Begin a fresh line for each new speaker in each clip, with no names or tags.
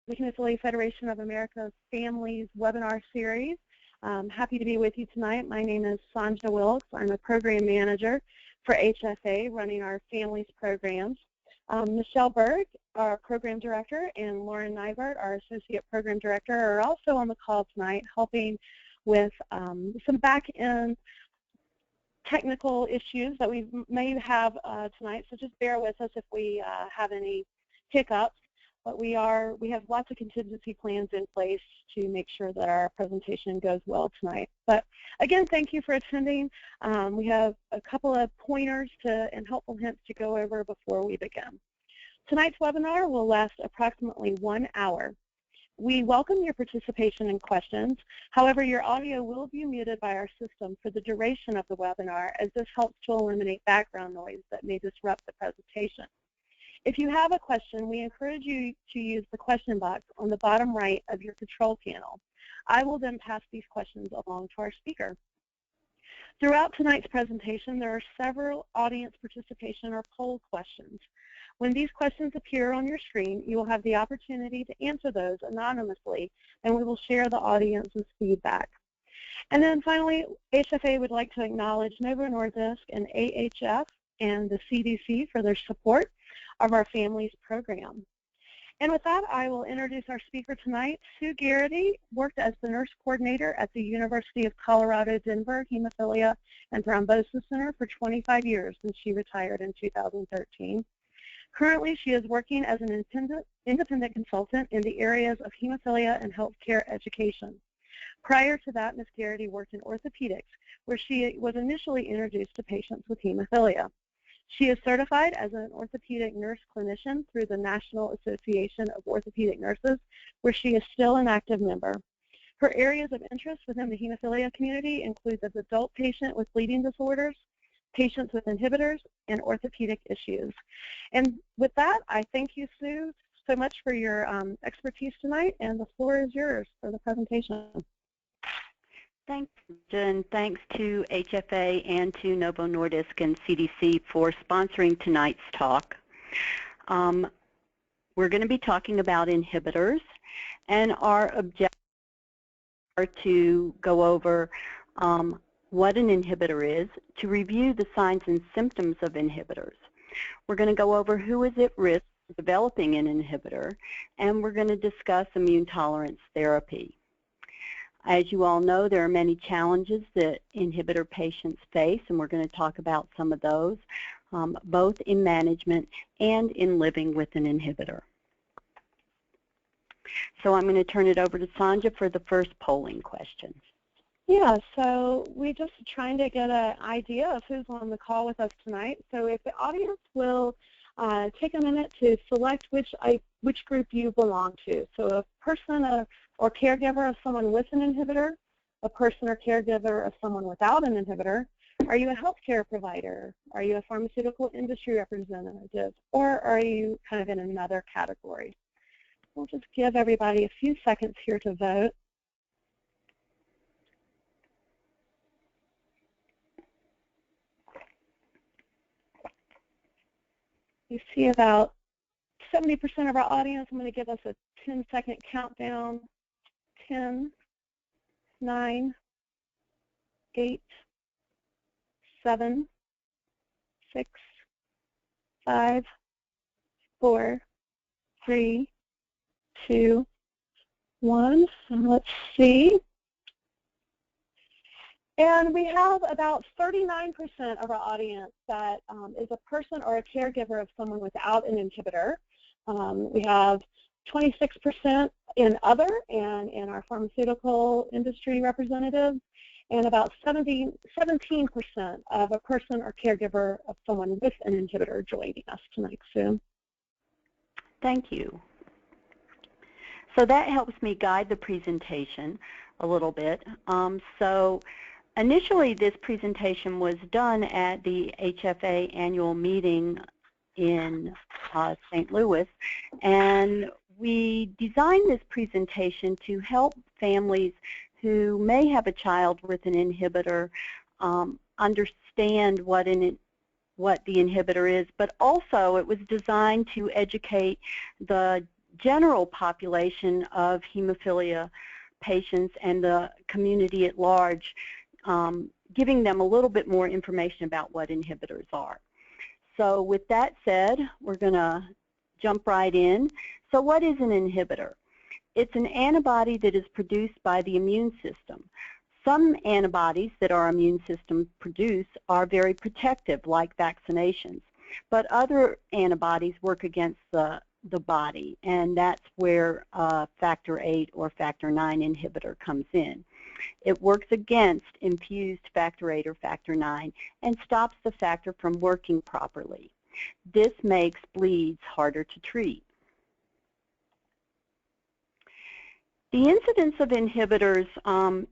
the Hemophilia Federation of America's Families webinar series. Happy to be with you tonight. My name is Sanja Wilkes. I'm a program manager for HFA running our families programs. Michelle Berg, our program director, and Lauren Nybert, our associate program director, are also on the call tonight helping with some back-end technical issues that we may have tonight, so just bear with us if we have any hiccups. But we have lots of contingency plans in place to make sure that our presentation goes well tonight. But again, thank you for attending. We have a couple of pointers and helpful hints to go over before we begin. Tonight's webinar will last approximately 1 hour. We welcome your participation and questions. However, your audio will be muted by our system for the duration of the webinar, as this helps to eliminate background noise that may disrupt the presentation. If you have a question, we encourage you to use the question box on the bottom right of your control panel. I will then pass these questions along to our speaker. Throughout tonight's presentation, there are several audience participation or poll questions. When these questions appear on your screen, you will have the opportunity to answer those anonymously, and we will share the audience's feedback. And then finally, HFA would like to acknowledge Novo Nordisk and AHF and the CDC for their support of our families program. And with that, I will introduce our speaker tonight. Sue Geraghty worked as the nurse coordinator at the University of Colorado Denver Hemophilia and Thrombosis Center for 25 years, and she retired in 2013. Currently, she is working as an independent consultant in the areas of hemophilia and healthcare education. Prior to that, Ms. Geraghty worked in orthopedics, where she was initially introduced to patients with hemophilia. She is certified as an orthopedic nurse clinician through the National Association of Orthopaedic Nurses, where she is still an active member. Her areas of interest within the hemophilia community include the adult patient with bleeding disorders, patients with inhibitors, and orthopedic issues. And with that, I thank you, Sue, so much for your expertise tonight, and the floor is yours for the presentation.
Thanks, Jen. Thanks to HFA and to Novo Nordisk and CDC for sponsoring tonight's talk. We're going to be talking about inhibitors, and our objectives are to go over what an inhibitor is, to review the signs and symptoms of inhibitors. We're going to go over who is at risk of developing an inhibitor, and we're going to discuss immune tolerance therapy. As you all know, there are many challenges that inhibitor patients face, and we're going to talk about some of those, both in management and in living with an inhibitor. So I'm going to turn it over to Sanja for the first polling question.
Yeah, so we're just trying to get an idea of who's on the call with us tonight. So if the audience will take a minute to select which group you belong to. So a person or caregiver of someone with an inhibitor, a person or caregiver of someone without an inhibitor. Are you a healthcare provider? Are you a pharmaceutical industry representative? Or are you kind of in another category? We'll just give everybody a few seconds here to vote. You see about 70% of our audience. I'm going to give us a 10-second countdown. 10, 9, 8, 7, 6, 5, 4, 3, 2, 1. And let's see. And we have about 39% of our audience that is a person or a caregiver of someone without an inhibitor. We have 26% in other and in our pharmaceutical industry representatives, and about 17% of a person or caregiver of someone with an inhibitor joining us tonight, Sue.
Thank you. So that helps me guide the presentation a little bit. So initially this presentation was done at the HFA annual meeting in St. Louis, and we designed this presentation to help families who may have a child with an inhibitor understand what the inhibitor is, but also it was designed to educate the general population of hemophilia patients and the community at large, giving them a little bit more information about what inhibitors are. So with that said, we're going to jump right in. So what is an inhibitor? It's an antibody that is produced by the immune system. Some antibodies that our immune system produce are very protective, like vaccinations, but other antibodies work against the body, and that's where factor VIII or factor IX inhibitor comes in. It works against infused factor VIII or factor IX and stops the factor from working properly. This makes bleeds harder to treat. The incidence of inhibitors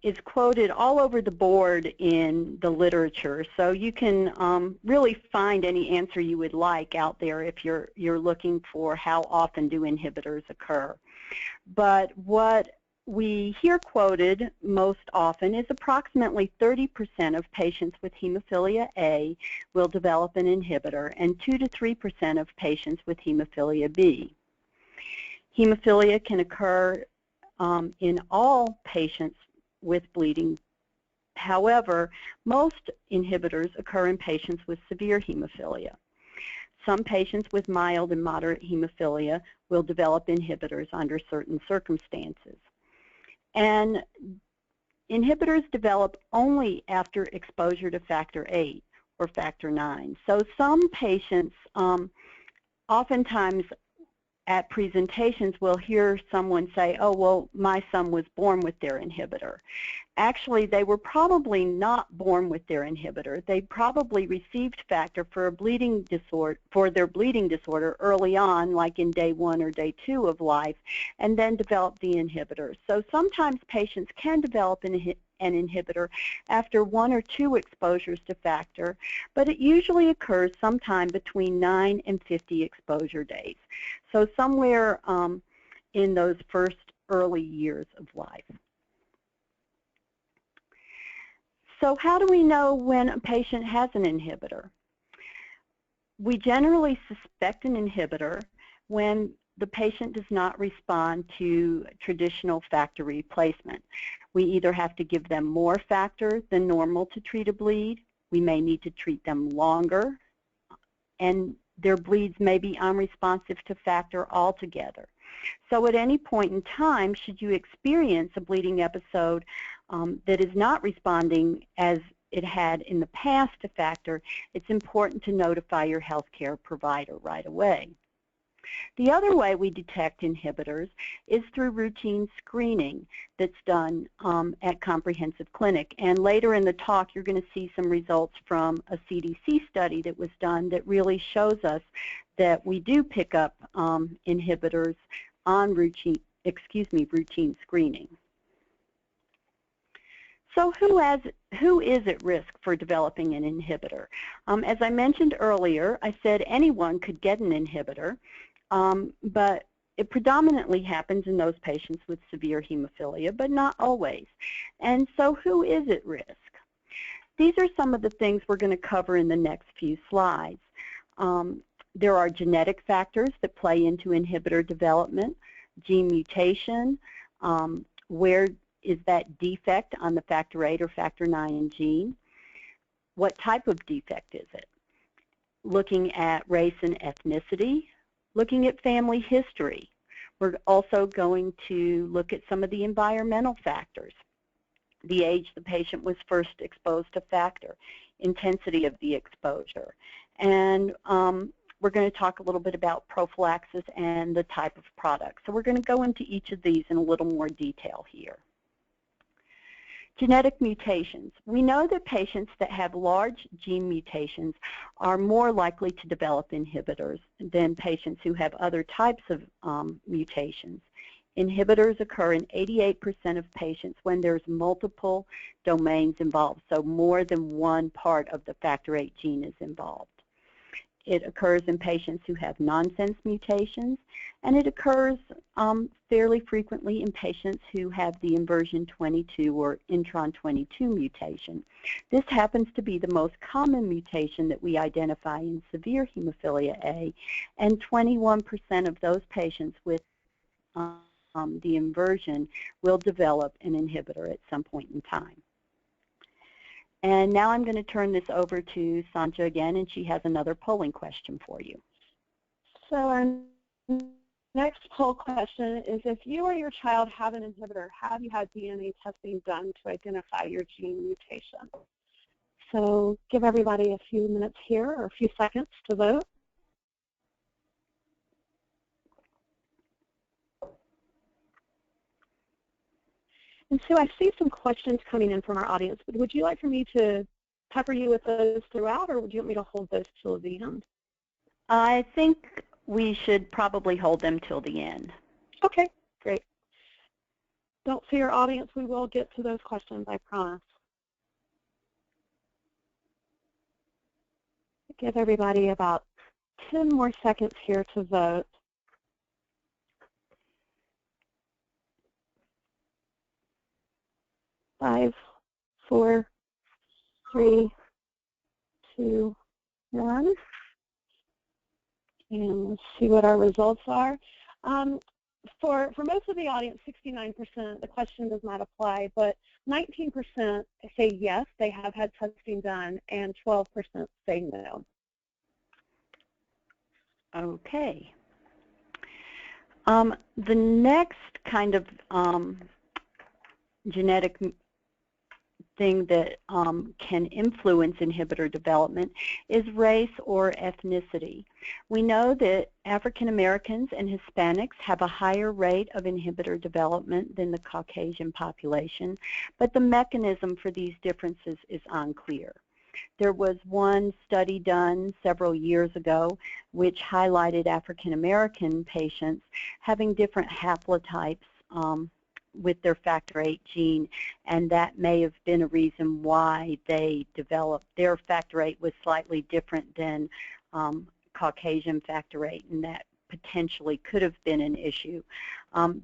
is quoted all over the board in the literature, so you can really find any answer you would like out there if you're looking for how often do inhibitors occur. But what we hear quoted most often is approximately 30% of patients with hemophilia A will develop an inhibitor, and 2 to 3% of patients with hemophilia B. Hemophilia can occur in all patients with bleeding. However, most inhibitors occur in patients with severe hemophilia. Some patients with mild and moderate hemophilia will develop inhibitors under certain circumstances. And inhibitors develop only after exposure to factor VIII or factor IX. So some patients oftentimes at presentations we'll hear someone say, oh, well, my son was born with their inhibitor. Actually, they were probably not born with their inhibitor. They probably received factor for their bleeding disorder early on, like in day 1 or day 2 of life, and then developed the inhibitor. So sometimes patients can develop an inhibitor after 1 or 2 exposures to factor, but it usually occurs sometime between 9 and 50 exposure days. So somewhere in those first early years of life. So how do we know when a patient has an inhibitor? We generally suspect an inhibitor when the patient does not respond to traditional factor replacement. We either have to give them more factor than normal to treat a bleed, we may need to treat them longer, and their bleeds may be unresponsive to factor altogether. So at any point in time, should you experience a bleeding episode that is not responding as it had in the past to factor, it's important to notify your healthcare provider right away. The other way we detect inhibitors is through routine screening that's done at Comprehensive Clinic. And later in the talk, you're going to see some results from a CDC study that was done that really shows us that we do pick up inhibitors on routine screening. So who is at risk for developing an inhibitor? As I mentioned earlier, I said anyone could get an inhibitor, but it predominantly happens in those patients with severe hemophilia, but not always. And so who is at risk? These are some of the things we're going to cover in the next few slides. There are genetic factors that play into inhibitor development, gene mutation, where is that defect on the factor VIII or factor IX gene? What type of defect is it? Looking at race and ethnicity, looking at family history. We're also going to look at some of the environmental factors. The age the patient was first exposed to factor, intensity of the exposure. And we're going to talk a little bit about prophylaxis and the type of product. So we're going to go into each of these in a little more detail here. Genetic mutations. We know that patients that have large gene mutations are more likely to develop inhibitors than patients who have other types of mutations. Inhibitors occur in 88% of patients when there's multiple domains involved, so more than one part of the factor VIII gene is involved. It occurs in patients who have nonsense mutations, and it occurs fairly frequently in patients who have the inversion 22 or intron 22 mutation. This happens to be the most common mutation that we identify in severe hemophilia A, and 21% of those patients with the inversion will develop an inhibitor at some point in time. And now I'm going to turn this over to Sanja again, and she has another polling question for you.
So our next poll question is, if you or your child have an inhibitor, have you had DNA testing done to identify your gene mutation? So give everybody a few minutes here, or a few seconds to vote. And Sue, I see some questions coming in from our audience, but would you like for me to pepper you with those throughout, or would you want me to hold those till the end?
I think we should probably hold them till the end.
Okay, great. Don't fear, audience, we will get to those questions, I promise. Give everybody about 10 more seconds here to vote. Five, four, three, two, one. And let's see what our results are. For most of the audience, 69%, the question does not apply, but 19% say yes, they have had testing done, and 12% say no.
Okay. The next kind of genetic thing that can influence inhibitor development is race or ethnicity. We know that African Americans and Hispanics have a higher rate of inhibitor development than the Caucasian population, but the mechanism for these differences is unclear. There was one study done several years ago which highlighted African American patients having different haplotypes with their factor VIII gene, and that may have been a reason why they developed. Their factor VIII was slightly different than Caucasian factor VIII, and that potentially could have been an issue.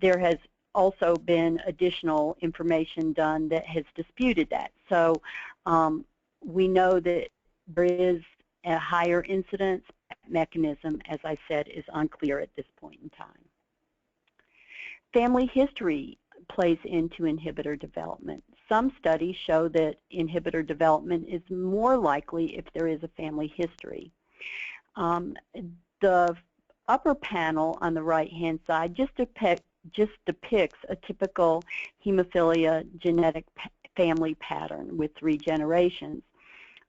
There has also been additional information done that has disputed that. So we know that there is a higher incidence. Mechanism, as I said, is unclear at this point in time. Family history plays into inhibitor development. Some studies show that inhibitor development is more likely if there is a family history. The upper panel on the right-hand side just depicts a typical hemophilia genetic family pattern with 3 generations.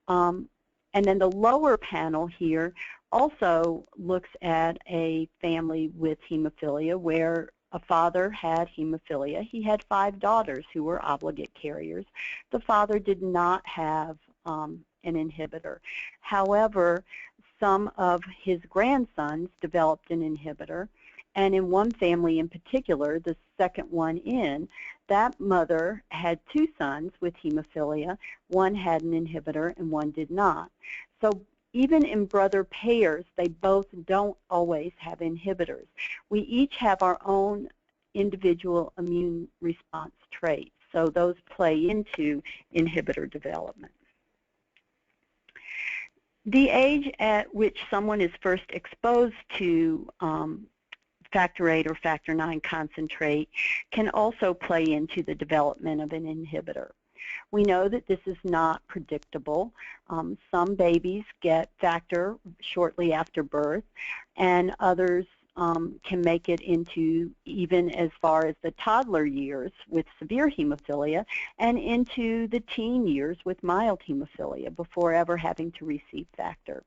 And then the lower panel here also looks at a family with hemophilia where a father had hemophilia. He had 5 daughters who were obligate carriers. The father did not have an inhibitor. However, some of his grandsons developed an inhibitor, and in one family in particular, the second one in, that mother had 2 sons with hemophilia. One had an inhibitor and one did not. So even in brother pairs, they both don't always have inhibitors. We each have our own individual immune response traits, so those play into inhibitor development. The age at which someone is first exposed to factor VIII or factor IX concentrate can also play into the development of an inhibitor. We know that this is not predictable. Some babies get factor shortly after birth, and others can make it into even as far as the toddler years with severe hemophilia and into the teen years with mild hemophilia before ever having to receive factor.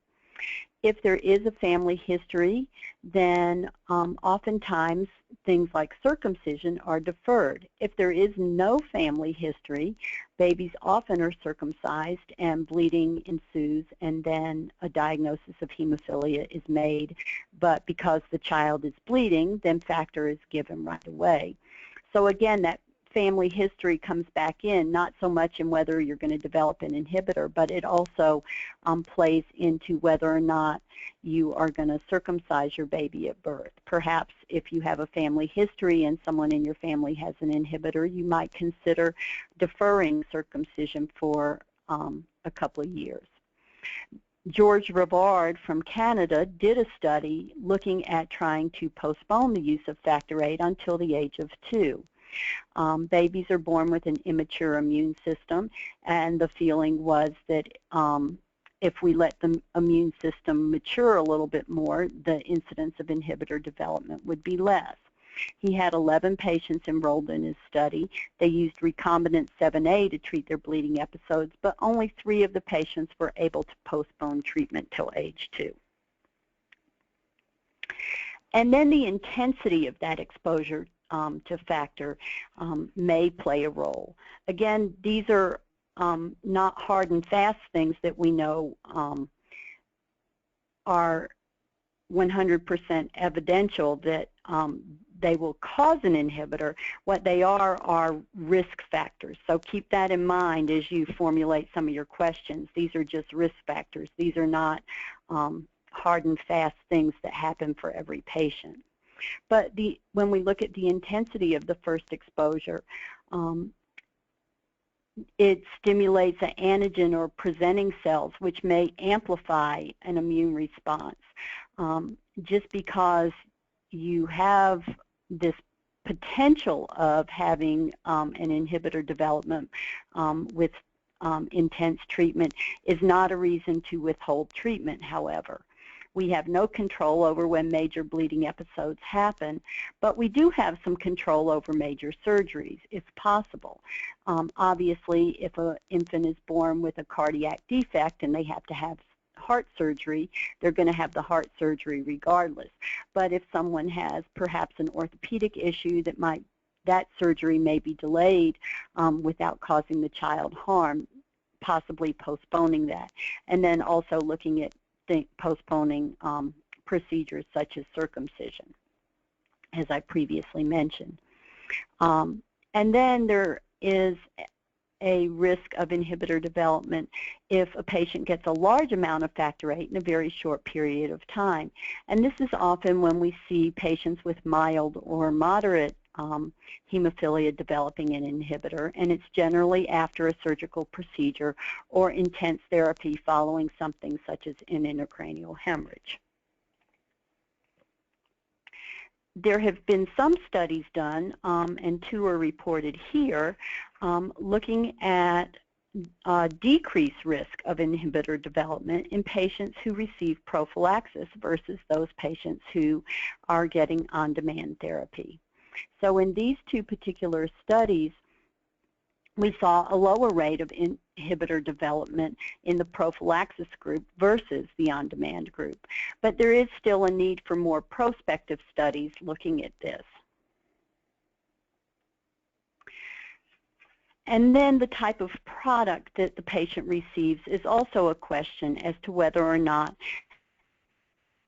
If there is a family history, then oftentimes things like circumcision are deferred. If there is no family history, babies often are circumcised and bleeding ensues, and then a diagnosis of hemophilia is made. But because the child is bleeding, then factor is given right away. So again, that family history comes back in, not so much in whether you're going to develop an inhibitor, but it also plays into whether or not you are going to circumcise your baby at birth. Perhaps if you have a family history and someone in your family has an inhibitor, you might consider deferring circumcision for a couple of years. George Rivard from Canada did a study looking at trying to postpone the use of factor VIII until the age of 2. Babies are born with an immature immune system, and the feeling was that if we let the immune system mature a little bit more, the incidence of inhibitor development would be less. He had 11 patients enrolled in his study. They used recombinant 7A to treat their bleeding episodes, but only 3 of the patients were able to postpone treatment till age 2. And then the intensity of that exposure to factor may play a role. Again, these are not hard and fast things that we know are 100% evidential that they will cause an inhibitor. What they are risk factors. So keep that in mind as you formulate some of your questions. These are just risk factors. These are not hard and fast things that happen for every patient. But when we look at the intensity of the first exposure, it stimulates an antigen or presenting cells, which may amplify an immune response. Just because you have this potential of having an inhibitor development with intense treatment is not a reason to withhold treatment, however. We have no control over when major bleeding episodes happen, but we do have some control over major surgeries, if possible. Obviously, if an infant is born with a cardiac defect and they have to have heart surgery, they're going to have the heart surgery regardless. But if someone has perhaps an orthopedic issue that surgery may be delayed without causing the child harm, possibly postponing that. And then also looking at postponing procedures such as circumcision, as I previously mentioned. And then there is a risk of inhibitor development if a patient gets a large amount of factor VIII in a very short period of time. And this is often when we see patients with mild or moderate hemophilia developing an inhibitor, and it's generally after a surgical procedure or intense therapy following something such as an intracranial hemorrhage. There have been some studies done, and 2 are reported here, looking at decreased risk of inhibitor development in patients who receive prophylaxis versus those patients who are getting on-demand therapy. So in these 2 particular studies, we saw a lower rate of inhibitor development in the prophylaxis group versus the on-demand group. But there is still a need for more prospective studies looking at this. And then the type of product that the patient receives is also a question as to whether or not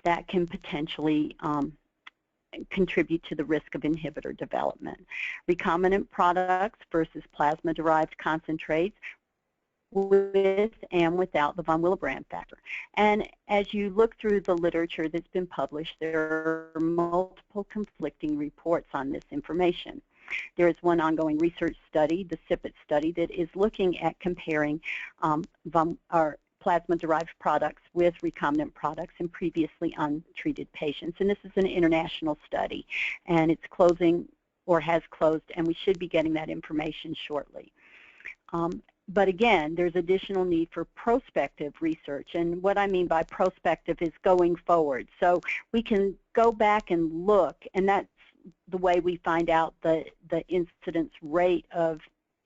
that can potentially contribute to the risk of inhibitor development. Recombinant products versus plasma-derived concentrates with and without the von Willebrand factor. And as you look through the literature that's been published, there are multiple conflicting reports on this information. There is one ongoing research study, the SIPET study, that is looking at comparing plasma-derived products with recombinant products in previously untreated patients. And this is an international study, and it's closing or has closed, and we should be getting that information shortly. But again, there's additional need for prospective research, and what I mean by prospective is going forward. So we can go back and look, and that's the way we find out the incidence rate of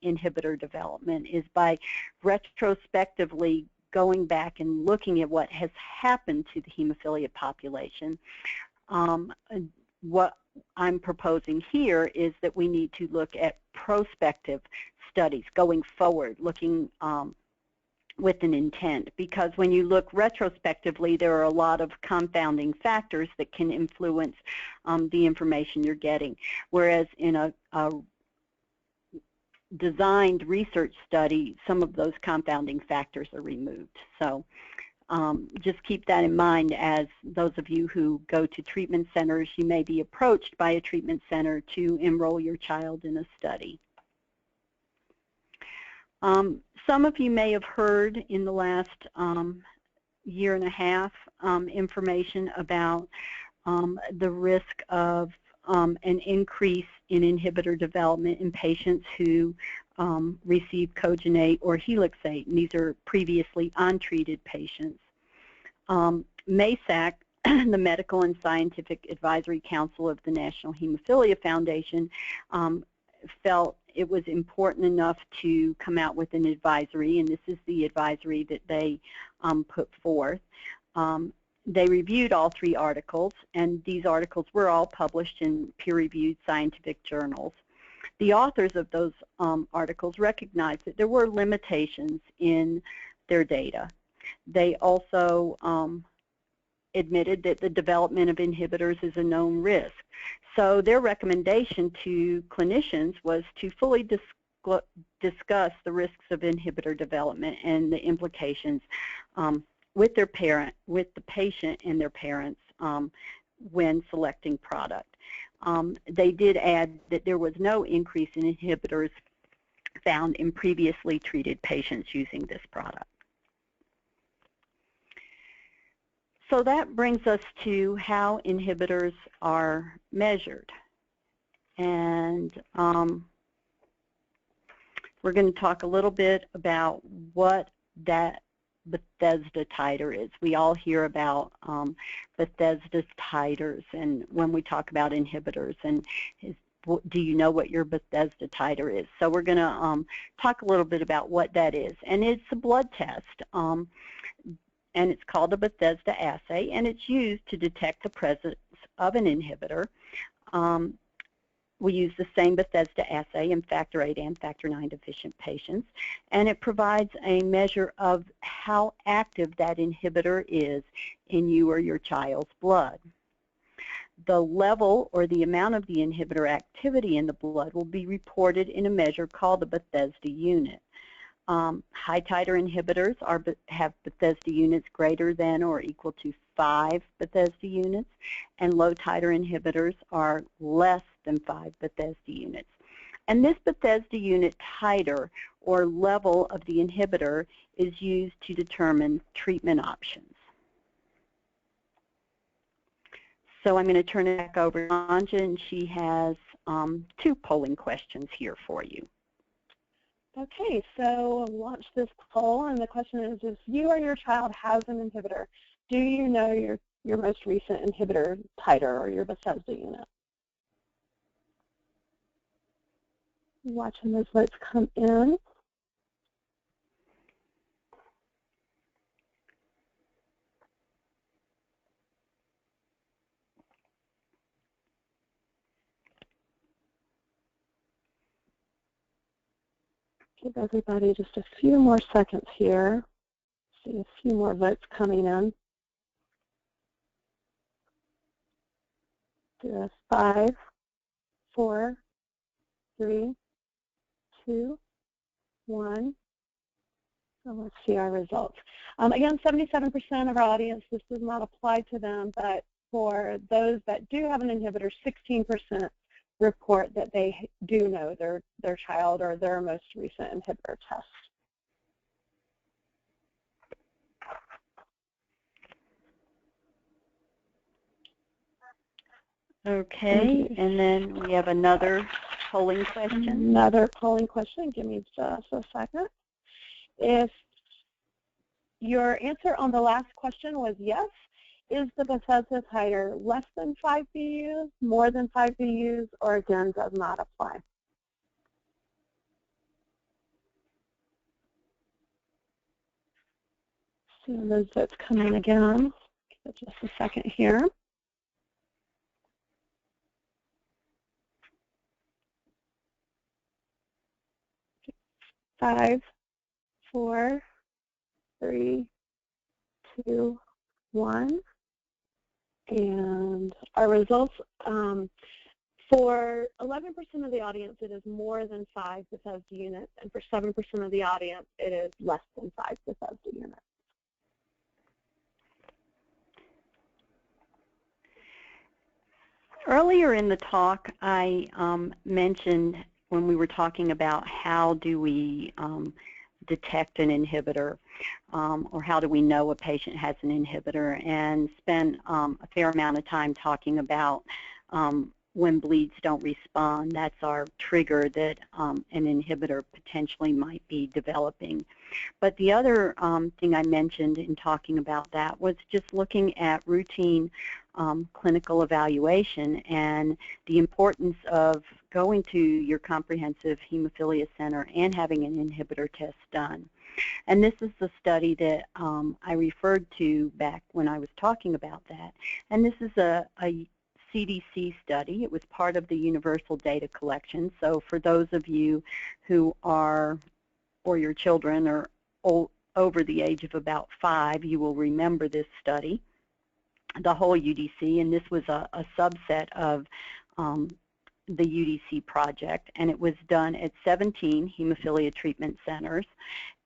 inhibitor development is by retrospectively going back and looking at what has happened to the hemophilia population. What I'm proposing here is that we need to look at prospective studies going forward, looking with an intent, because when you look retrospectively, there are a lot of confounding factors that can influence the information you're getting, whereas in a designed research study, some of those confounding factors are removed. So just keep that in mind as those of you who go to treatment centers, you may be approached by a treatment center to enroll your child in a study. Some of you may have heard in the last year and a half information about the risk of an increase in inhibitor development in patients who receive cogenate or helixate, and these are previously untreated patients. MASAC, the Medical and Scientific Advisory Council of the National Hemophilia Foundation, felt it was important enough to come out with an advisory, and this is the advisory that they put forth. They reviewed all 3 articles, and these articles were all published in peer-reviewed scientific journals. The authors of those articles recognized that there were limitations in their data. They also admitted that the development of inhibitors is a known risk. So their recommendation to clinicians was to fully discuss the risks of inhibitor development and the implications with the patient and their parents when selecting product. They did add that there was no increase in inhibitors found in previously treated patients using this product. So that brings us to how inhibitors are measured. And we're going to talk a little bit about what that Bethesda titer is. We all hear about Bethesda titers, and when we talk about inhibitors, and do you know what your Bethesda titer is? So we're going to talk a little bit about what that is. And it's a blood test. And it's called a Bethesda assay, and it's used to detect the presence of an inhibitor. We use the same Bethesda assay in factor VIII and factor IX deficient patients, and it provides a measure of how active that inhibitor is in you or your child's blood. The level or the amount of the inhibitor activity in the blood will be reported in a measure called the Bethesda unit. High titer inhibitors have Bethesda units greater than or equal to 5 Bethesda units, and low titer inhibitors are less than 5 Bethesda units. And this Bethesda unit titer or level of the inhibitor is used to determine treatment options. So I'm going to turn it back over to Anja, and she has 2 polling questions here for you.
Okay, so I'll launch this poll, and the question is, if you or your child has an inhibitor, do you know your most recent inhibitor titer or your Bethesda unit? Watching those votes come in. Give everybody just a few more seconds here. See a few more votes coming in. Do a 5, 4, 3, 2, 1. So let's see our results. Again, 77% of our audience, this does not apply to them, but for those that do have an inhibitor, 16% report that they do know their child or their most recent inhibitor test.
Okay, and then we have another polling question.
Another polling question. Give me just a second. If your answer on the last question was yes, is the Bethesda titer less than 5 BUs, more than 5 BUs, or again does not apply? Seeing those votes come in again. Give it just a second here. 5, 4, 3, 2, 1. And our results, for 11% of the audience, it is more than 5 Bethesda units, and for 7% of the audience, it is less than 5 Bethesda units.
Earlier in the talk, I mentioned when we were talking about how do we detect an inhibitor, or how do we know a patient has an inhibitor, and spent a fair amount of time talking about when bleeds don't respond. That's our trigger that an inhibitor potentially might be developing. But the other thing I mentioned in talking about that was just looking at routine clinical evaluation and the importance of going to your comprehensive hemophilia center and having an inhibitor test done. And this is the study that I referred to back when I was talking about that. And this is a CDC study. It was part of the universal data collection. So for those of you who are, or your children are over the age of about 5, you will remember this study, the whole UDC, and this was a subset of the UDC project, and it was done at 17 hemophilia treatment centers,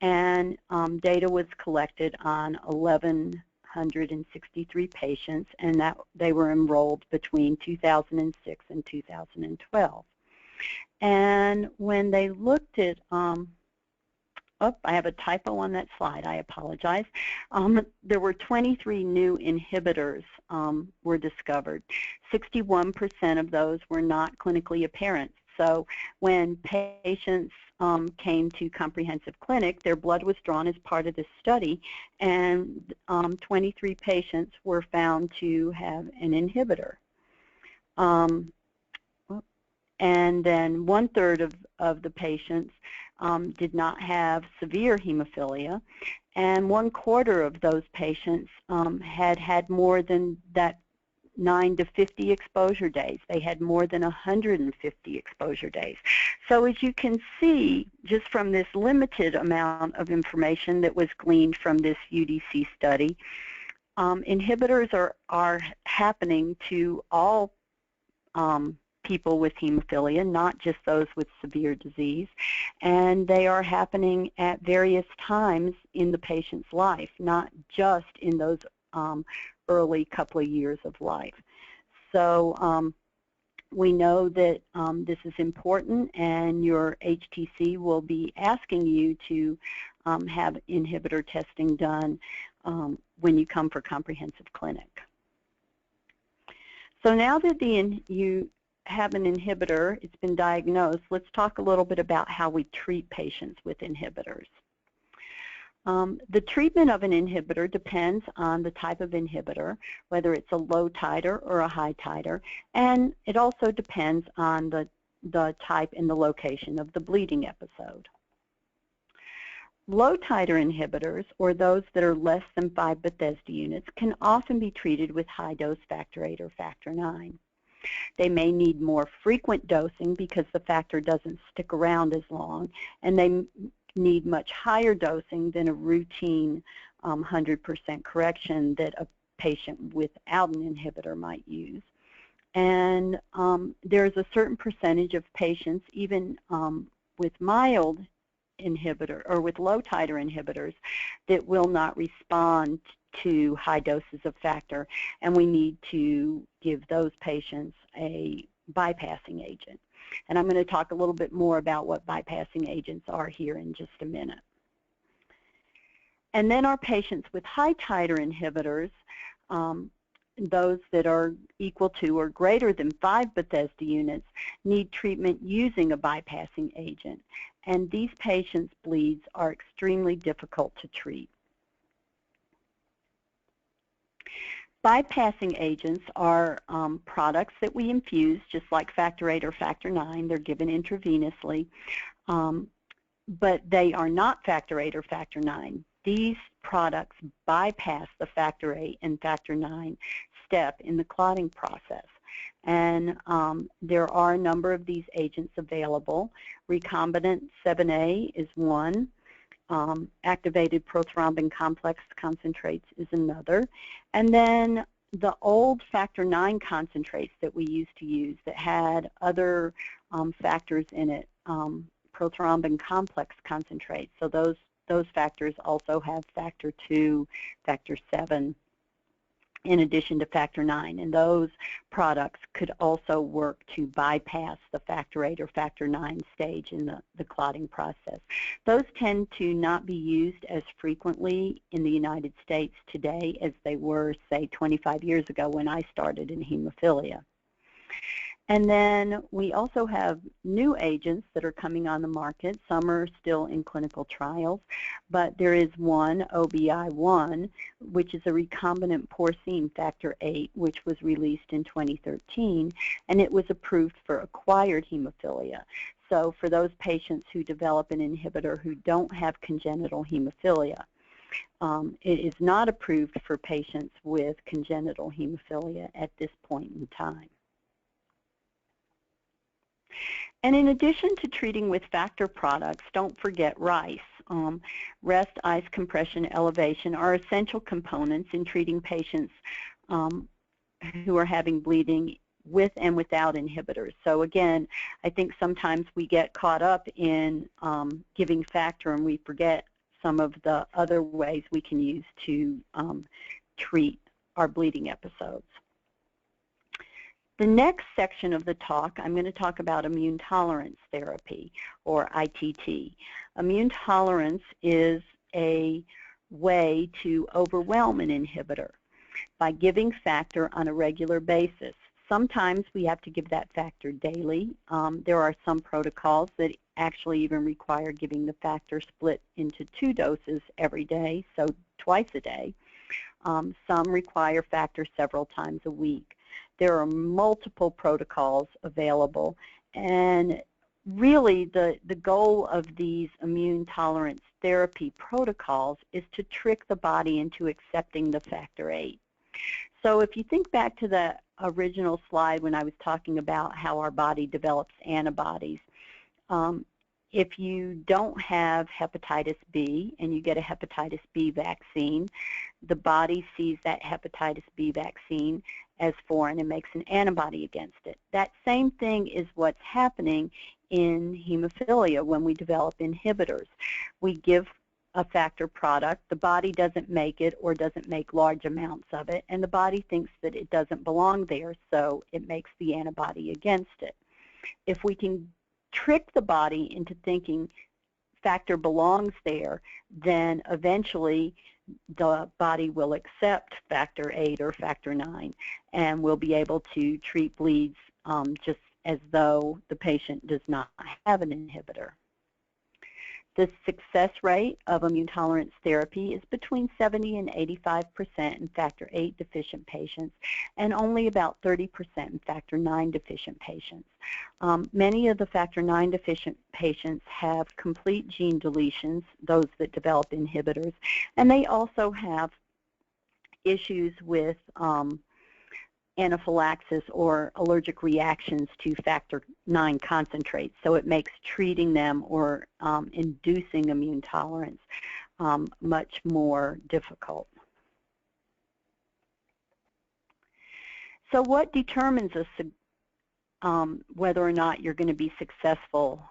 and data was collected on 1,163 patients, and that they were enrolled between 2006 and 2012. And when they looked at I have a typo on that slide. I apologize. There were 23 new inhibitors were discovered. 61% of those were not clinically apparent. So when patients came to comprehensive clinic, their blood was drawn as part of this study, and 23 patients were found to have an inhibitor. And then 1/3 of the patients did not have severe hemophilia, and 1/4 of those patients had more than that 9 to 50 exposure days. They had more than 150 exposure days. So as you can see, just from this limited amount of information that was gleaned from this UDC study, inhibitors are happening to all people with hemophilia, not just those with severe disease, and they are happening at various times in the patient's life, not just in those early couple of years of life. So we know that this is important, and your HTC will be asking you to have inhibitor testing done when you come for comprehensive clinic. So now that you have an inhibitor, it's been diagnosed, let's talk a little bit about how we treat patients with inhibitors. The treatment of an inhibitor depends on the type of inhibitor, whether it's a low titer or a high titer, and it also depends on the type and the location of the bleeding episode. Low titer inhibitors, or those that are less than 5 Bethesda units, can often be treated with high dose factor VIII or factor IX. They may need more frequent dosing because the factor doesn't stick around as long, and they need much higher dosing than a routine 100% correction that a patient without an inhibitor might use. And there's a certain percentage of patients, even with mild inhibitor or with low titer inhibitors, that will not respond to high doses of factor, and we need to give those patients a bypassing agent. And I'm going to talk a little bit more about what bypassing agents are here in just a minute. And then our patients with high titer inhibitors, those that are equal to or greater than 5 Bethesda units, need treatment using a bypassing agent. And these patients' bleeds are extremely difficult to treat. Bypassing agents are products that we infuse, just like factor VIII or factor IX. They're given intravenously, but they are not factor VIII or factor IX. These products bypass the factor VIII and factor IX step in the clotting process. And there are a number of these agents available. Recombinant 7A is one. Activated prothrombin complex concentrates is another. And then the old factor IX concentrates that we used to use that had other factors in it, prothrombin complex concentrates. So those factors also have factor II, factor VII, in addition to factor IX, and those products could also work to bypass the factor VIII or factor IX stage in the clotting process. Those tend to not be used as frequently in the United States today as they were, say, 25 years ago when I started in hemophilia. And then we also have new agents that are coming on the market. Some are still in clinical trials, but there is one, OBI1, which is a recombinant porcine factor VIII, which was released in 2013, and it was approved for acquired hemophilia. So for those patients who develop an inhibitor who don't have congenital hemophilia. It is not approved for patients with congenital hemophilia at this point in time. And in addition to treating with factor products, don't forget RICE. Rest, ice, compression, elevation are essential components in treating patients who are having bleeding with and without inhibitors. So again, I think sometimes we get caught up in giving factor and we forget some of the other ways we can use to treat our bleeding episodes. The next section of the talk, I'm going to talk about immune tolerance therapy, or ITT. Immune tolerance is a way to overwhelm an inhibitor by giving factor on a regular basis. Sometimes we have to give that factor daily. There are some protocols that actually even require giving the factor split into 2 doses every day, so twice a day. Some require factor several times a week. There are multiple protocols available, and really the goal of these immune tolerance therapy protocols is to trick the body into accepting the factor VIII. So if you think back to the original slide when I was talking about how our body develops antibodies, if you don't have hepatitis B and you get a hepatitis B vaccine, the body sees that hepatitis B vaccine as foreign and makes an antibody against it. That same thing is what's happening in hemophilia when we develop inhibitors. We give a factor product, the body doesn't make it or doesn't make large amounts of it, and the body thinks that it doesn't belong there, so it makes the antibody against it. If we can trick the body into thinking factor belongs there, then eventually the body will accept factor VIII or factor IX, and we'll be able to treat bleeds just as though the patient does not have an inhibitor. The success rate of immune tolerance therapy is between 70 and 85% in factor VIII deficient patients and only about 30% in factor IX deficient patients. Many of the factor IX deficient patients have complete gene deletions, those that develop inhibitors, and they also have issues with anaphylaxis or allergic reactions to factor IX concentrates, so it makes treating them or inducing immune tolerance much more difficult. So what determines whether or not you're going to be successful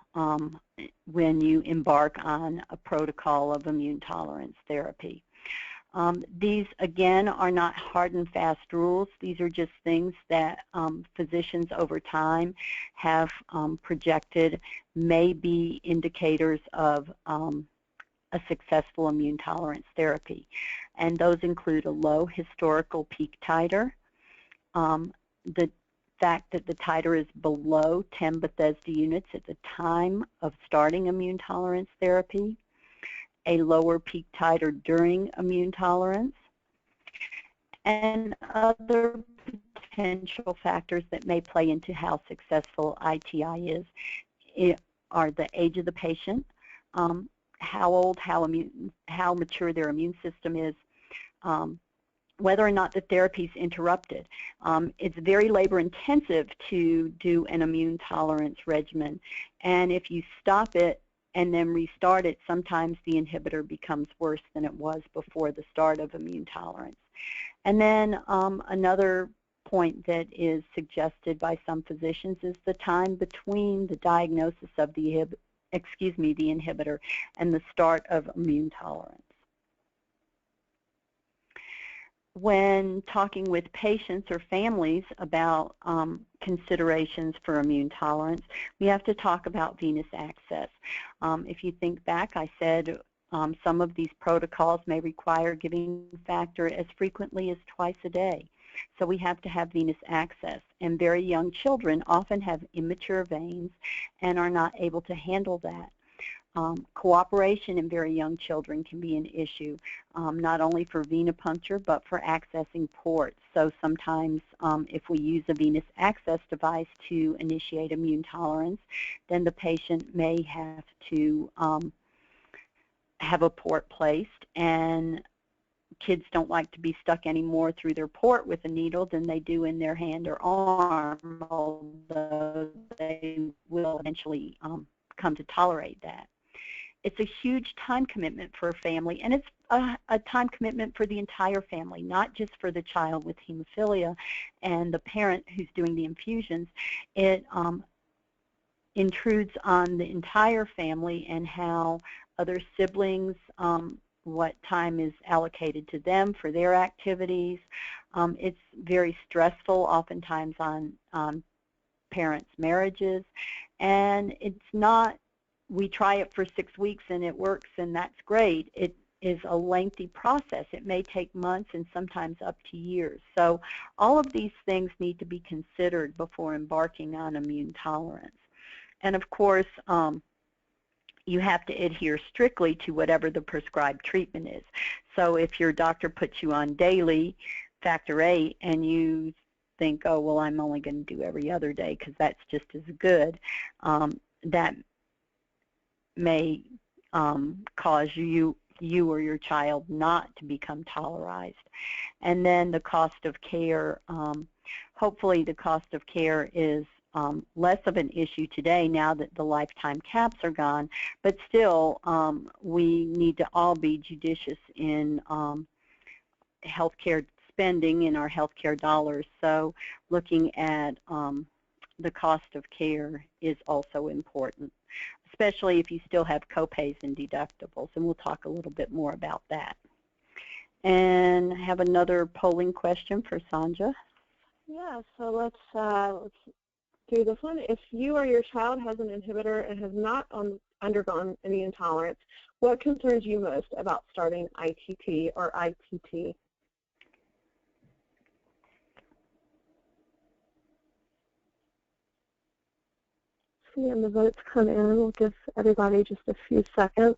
when you embark on a protocol of immune tolerance therapy? These, again, are not hard and fast rules. These are just things that physicians over time have projected may be indicators of a successful immune tolerance therapy. And those include a low historical peak titer, the fact that the titer is below 10 Bethesda units at the time of starting immune tolerance therapy, a lower peak titer during immune tolerance, and other potential factors that may play into how successful ITI is are the age of the patient, how old, how mature their immune system is, whether or not the therapy is interrupted. It's very labor intensive to do an immune tolerance regimen, and if you stop it and then restart it, sometimes the inhibitor becomes worse than it was before the start of immune tolerance. And then another point that is suggested by some physicians is the time between the diagnosis of the inhibitor and the start of immune tolerance. when talking with patients or families about considerations for immune tolerance, we have to talk about venous access. If you think back, I said some of these protocols may require giving factor as frequently as twice a day. So we have to have venous access. And very young children often have immature veins and are not able to handle that. Cooperation in very young children can be an issue, not only for venipuncture, but for accessing ports. So sometimes if we use a venous access device to initiate immune tolerance, then the patient may have to have a port placed, and kids don't like to be stuck any more through their port with a needle than they do in their hand or arm, although they will eventually come to tolerate that. It's a huge time commitment for a family, and it's a time commitment for the entire family, not just for the child with hemophilia and the parent who's doing the infusions. It intrudes on the entire family and how other siblings, what time is allocated to them for their activities. It's very stressful, oftentimes on parents' marriages, and it's not, we try it for 6 weeks and it works and that's great. It is a lengthy process. It may take months and sometimes up to years. So all of these things need to be considered before embarking on immune tolerance. And of course, you have to adhere strictly to whatever the prescribed treatment is. So if your doctor puts you on daily factor VIII and you think, oh, well, I'm only going to do every other day because that's just as good, that may cause you or your child not to become tolerized. And then the cost of care, hopefully the cost of care is less of an issue today now that the lifetime caps are gone, but still we need to all be judicious in healthcare spending in our healthcare dollars. So looking at the cost of care is also important, especially if you still have copays and deductibles, and we'll talk a little bit more about that. And I have another polling question for Sanja.
Yeah, so let's do this one. If you or your child has an inhibitor and has not undergone any intolerance, what concerns you most about starting ITT or ITT? Seeing the votes come in, we'll give everybody just a few seconds.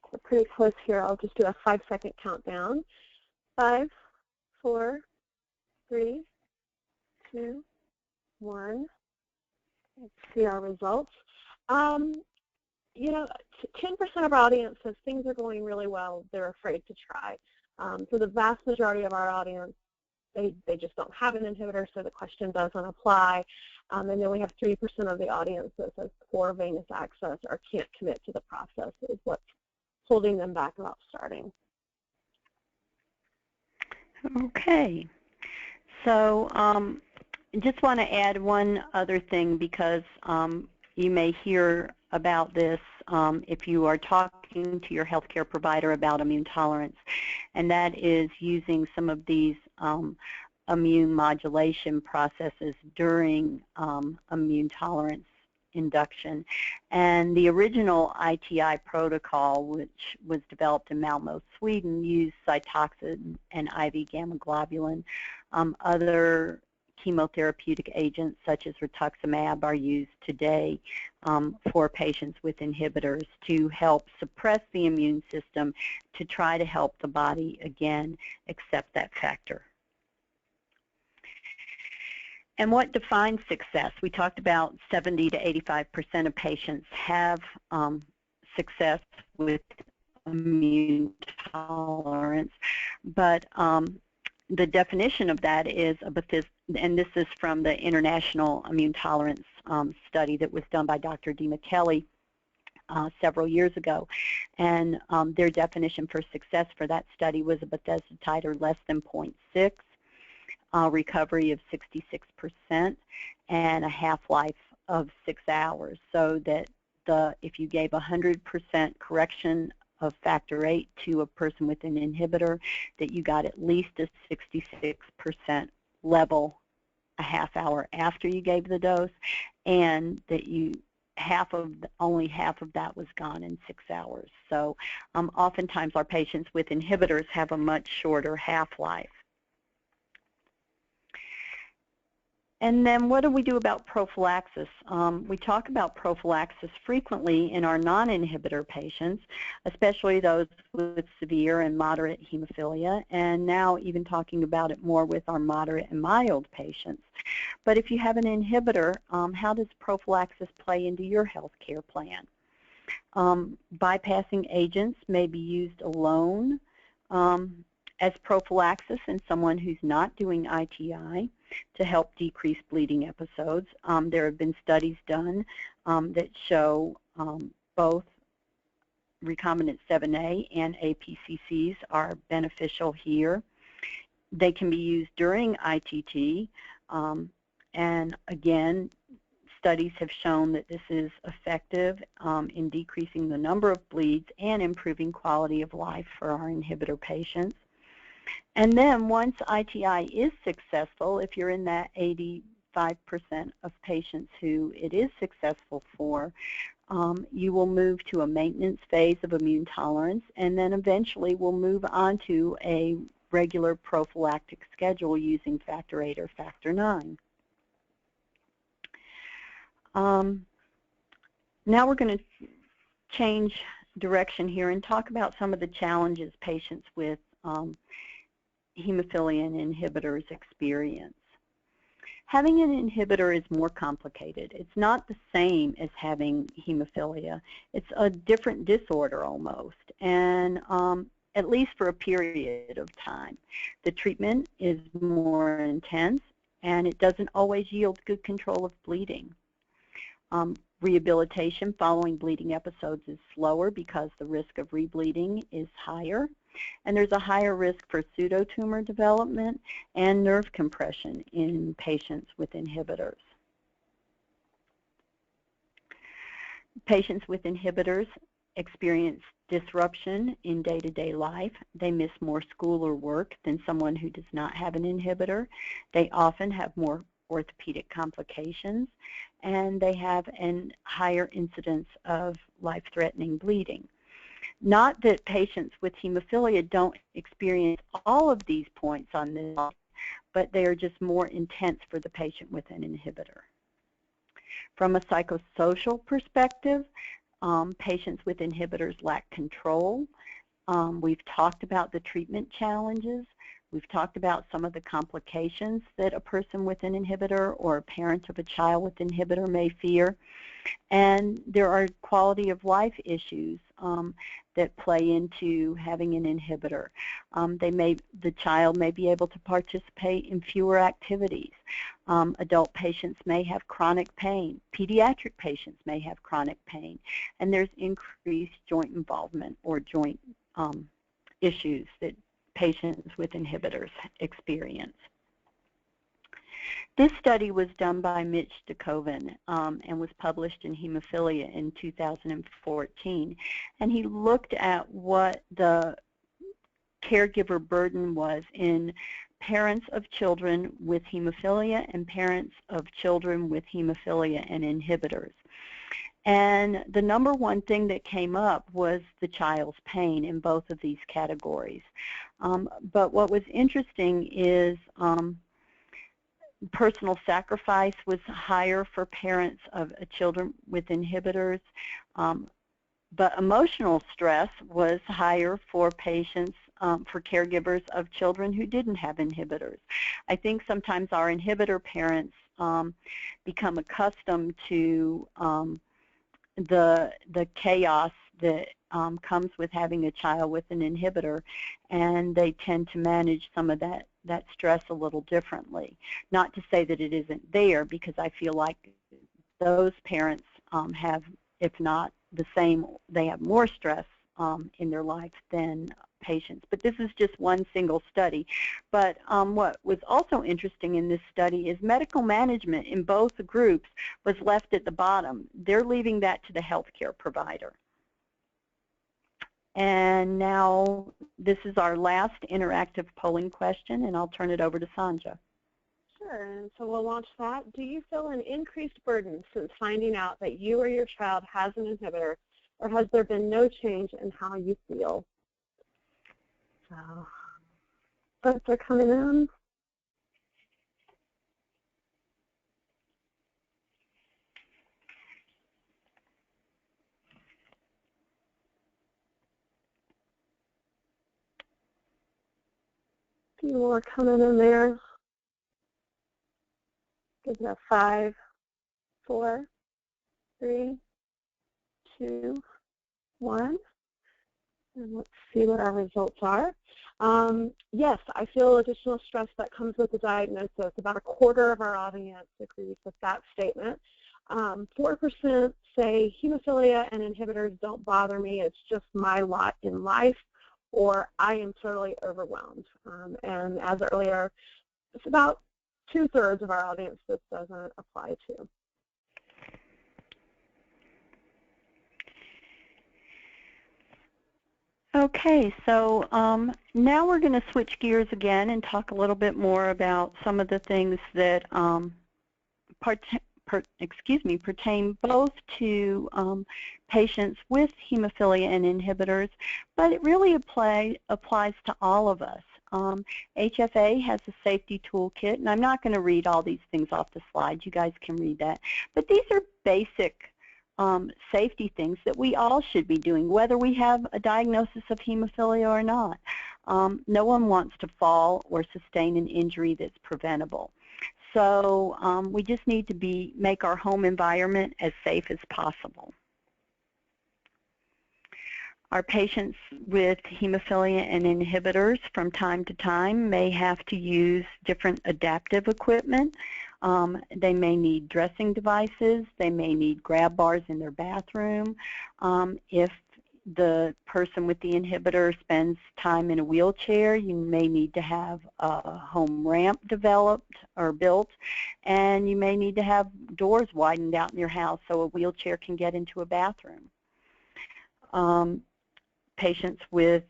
We're pretty close here. I'll just do a 5-second countdown. 5, 4, 3, 2, 1. Let's see our results. You know, 10% of our audience says things are going really well. They're afraid to try. So the vast majority of our audience, they just don't have an inhibitor, so the question doesn't apply. And then we have 3% of the audience that says poor venous access or can't commit to the process is what's holding them back about starting.
Okay. So just want to add one other thing, because you may hear about this if you are talking to your healthcare provider about immune tolerance, and that is using some of these immune modulation processes during immune tolerance induction. And the original ITI protocol, which was developed in Malmö, Sweden, used Cytoxin and IV gamma globulin. Other chemotherapeutic agents such as rituximab are used today for patients with inhibitors to help suppress the immune system to try to help the body again accept that factor. And what defines success? We talked about 70 to 85% of patients have success with immune tolerance, but the definition of that is a Bethesda, and this is from the International Immune Tolerance study that was done by Dr. Dima Kelly several years ago. And their definition for success for that study was a Bethesda titer less than 0.6. recovery of 66% and a half-life of 6 hours, so that if you gave 100% correction of factor VIII to a person with an inhibitor, that you got at least a 66% level a half hour after you gave the dose, and that only half of that was gone in 6 hours. So oftentimes our patients with inhibitors have a much shorter half-life. And then what do we do about prophylaxis? We talk about prophylaxis frequently in our non-inhibitor patients, especially those with severe and moderate hemophilia, and now even talking about it more with our moderate and mild patients. But if you have an inhibitor, how does prophylaxis play into your health care plan? Bypassing agents may be used alone as prophylaxis in someone who's not doing ITI to help decrease bleeding episodes. There have been studies done that show both recombinant 7A and APCCs are beneficial here. They can be used during ITT, and again, studies have shown that this is effective in decreasing the number of bleeds and improving quality of life for our inhibitor patients. And then once ITI is successful, if you're in that 85% of patients who it is successful for, you will move to a maintenance phase of immune tolerance, and then eventually we'll move on to a regular prophylactic schedule using factor VIII or factor IX. Now we're going to change direction here and talk about some of the challenges patients with hemophilia and inhibitors experience. Having an inhibitor is more complicated. It's not the same as having hemophilia. It's a different disorder almost, and at least for a period of time. The treatment is more intense, and it doesn't always yield good control of bleeding. Rehabilitation following bleeding episodes is slower because the risk of rebleeding is higher, and there's a higher risk for pseudotumor development and nerve compression in patients with inhibitors. Patients with inhibitors experience disruption in day-to-day life. They miss more school or work than someone who does not have an inhibitor. They often have more orthopedic complications, and they have a higher incidence of life-threatening bleeding. Not that patients with hemophilia don't experience all of these points on this, but they are just more intense for the patient with an inhibitor. From a psychosocial perspective, patients with inhibitors lack control. We've talked about the treatment challenges. We've talked about some of the complications that a person with an inhibitor or a parent of a child with inhibitor may fear. And there are quality of life issues that play into having an inhibitor. The child may be able to participate in fewer activities. Adult patients may have chronic pain. Pediatric patients may have chronic pain. And there's increased joint involvement or joint issues that patients with inhibitors experience. This study was done by Mitch DeKoven and was published in Hemophilia in 2014. And he looked at what the caregiver burden was in parents of children with hemophilia and parents of children with hemophilia and inhibitors. And the number one thing that came up was the child's pain in both of these categories. But what was interesting is personal sacrifice was higher for parents of children with inhibitors, but emotional stress was higher for patients, for caregivers of children who didn't have inhibitors. I think sometimes our inhibitor parents become accustomed to the chaos that comes with having a child with an inhibitor, and they tend to manage some of that stress a little differently. Not to say that it isn't there, because I feel like those parents have, if not the same, they have more stress in their life than patients. But this is just one single study. But what was also interesting in this study is medical management in both groups was left at the bottom. They're leaving that to the healthcare provider. And now this is our last interactive polling question, and I'll turn it over to Sanja.
Sure, and so we'll launch that. Do you feel an increased burden since finding out that you or your child has an inhibitor, or has there been no change in how you feel? So, votes are coming in. A few more coming in there. Give that 5, 4, 3, 2, 1. And let's see what our results are. Yes, I feel additional stress that comes with the diagnosis. About a quarter of our audience agrees with that statement. 4% say hemophilia and inhibitors don't bother me. It's just my lot in life, or I am totally overwhelmed. And as earlier, it's about 2/3 of our audience this doesn't apply to.
Okay, so now we're going to switch gears again and talk a little bit more about some of the things that pertain both to patients with hemophilia and inhibitors, but it really applies to all of us. HFA has a safety toolkit, and I'm not going to read all these things off the slide. You guys can read that. But these are basic safety things that we all should be doing, whether we have a diagnosis of hemophilia or not. No one wants to fall or sustain an injury that's preventable. So we just need to make our home environment as safe as possible. Our patients with hemophilia and inhibitors from time to time may have to use different adaptive equipment. They may need dressing devices. They may need grab bars in their bathroom. If the person with the inhibitor spends time in a wheelchair, you may need to have a home ramp developed or built, and you may need to have doors widened out in your house so a wheelchair can get into a bathroom. Patients with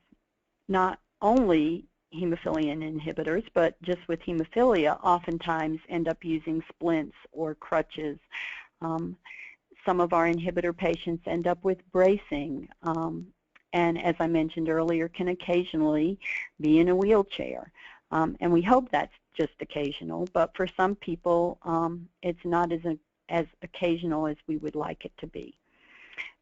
not only hemophilia and inhibitors, but just with hemophilia oftentimes end up using splints or crutches. Some of our inhibitor patients end up with bracing, and as I mentioned earlier, can occasionally be in a wheelchair. And we hope that's just occasional, but for some people it's not as occasional as we would like it to be.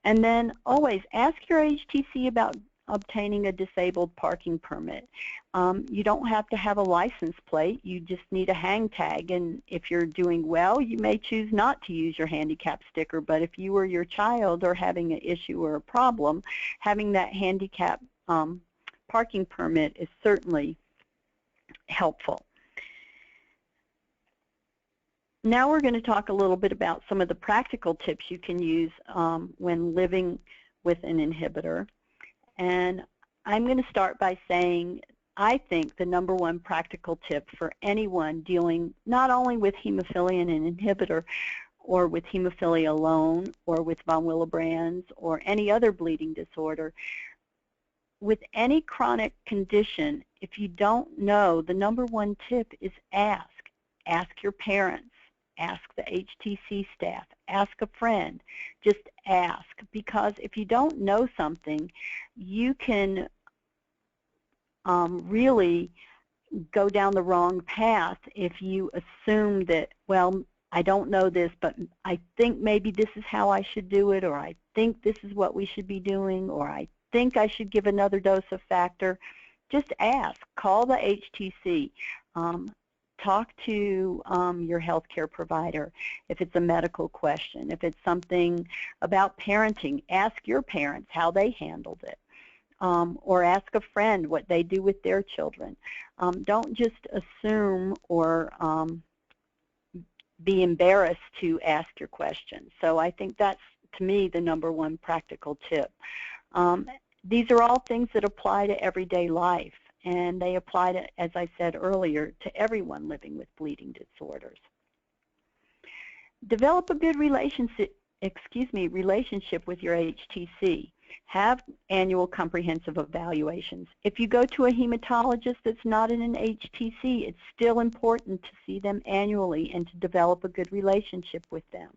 And then always ask your HTC about obtaining a disabled parking permit. You don't have to have a license plate. You just need a hang tag, and if you're doing well, you may choose not to use your handicap sticker, but if you or your child are having an issue or a problem, having that handicap parking permit is certainly helpful. Now we're going to talk a little bit about some of the practical tips you can use when living with an inhibitor. And I'm going to start by saying I think the #1 practical tip for anyone dealing not only with hemophilia and an inhibitor, or with hemophilia alone, or with von Willebrand's, or any other bleeding disorder, with any chronic condition, if you don't know, the #1 tip is ask. Ask your parents. Ask the HTC staff, ask a friend, just ask, because if you don't know something, you can really go down the wrong path if you assume that, well, I don't know this, but I think maybe this is how I should do it, or I think this is what we should be doing, or I think I should give another dose of factor. Just ask. Call the HTC. Talk to your healthcare provider if it's a medical question. If it's something about parenting, ask your parents how they handled it. Or ask a friend what they do with their children. Don't just assume or be embarrassed to ask your questions. So I think that's, to me, the #1 practical tip. These are all things that apply to everyday life, and they apply to, as I said earlier, to everyone living with bleeding disorders. Develop a good relationship with your HTC. Have annual comprehensive evaluations. If you go to a hematologist that's not in an HTC, it's still important to see them annually and to develop a good relationship with them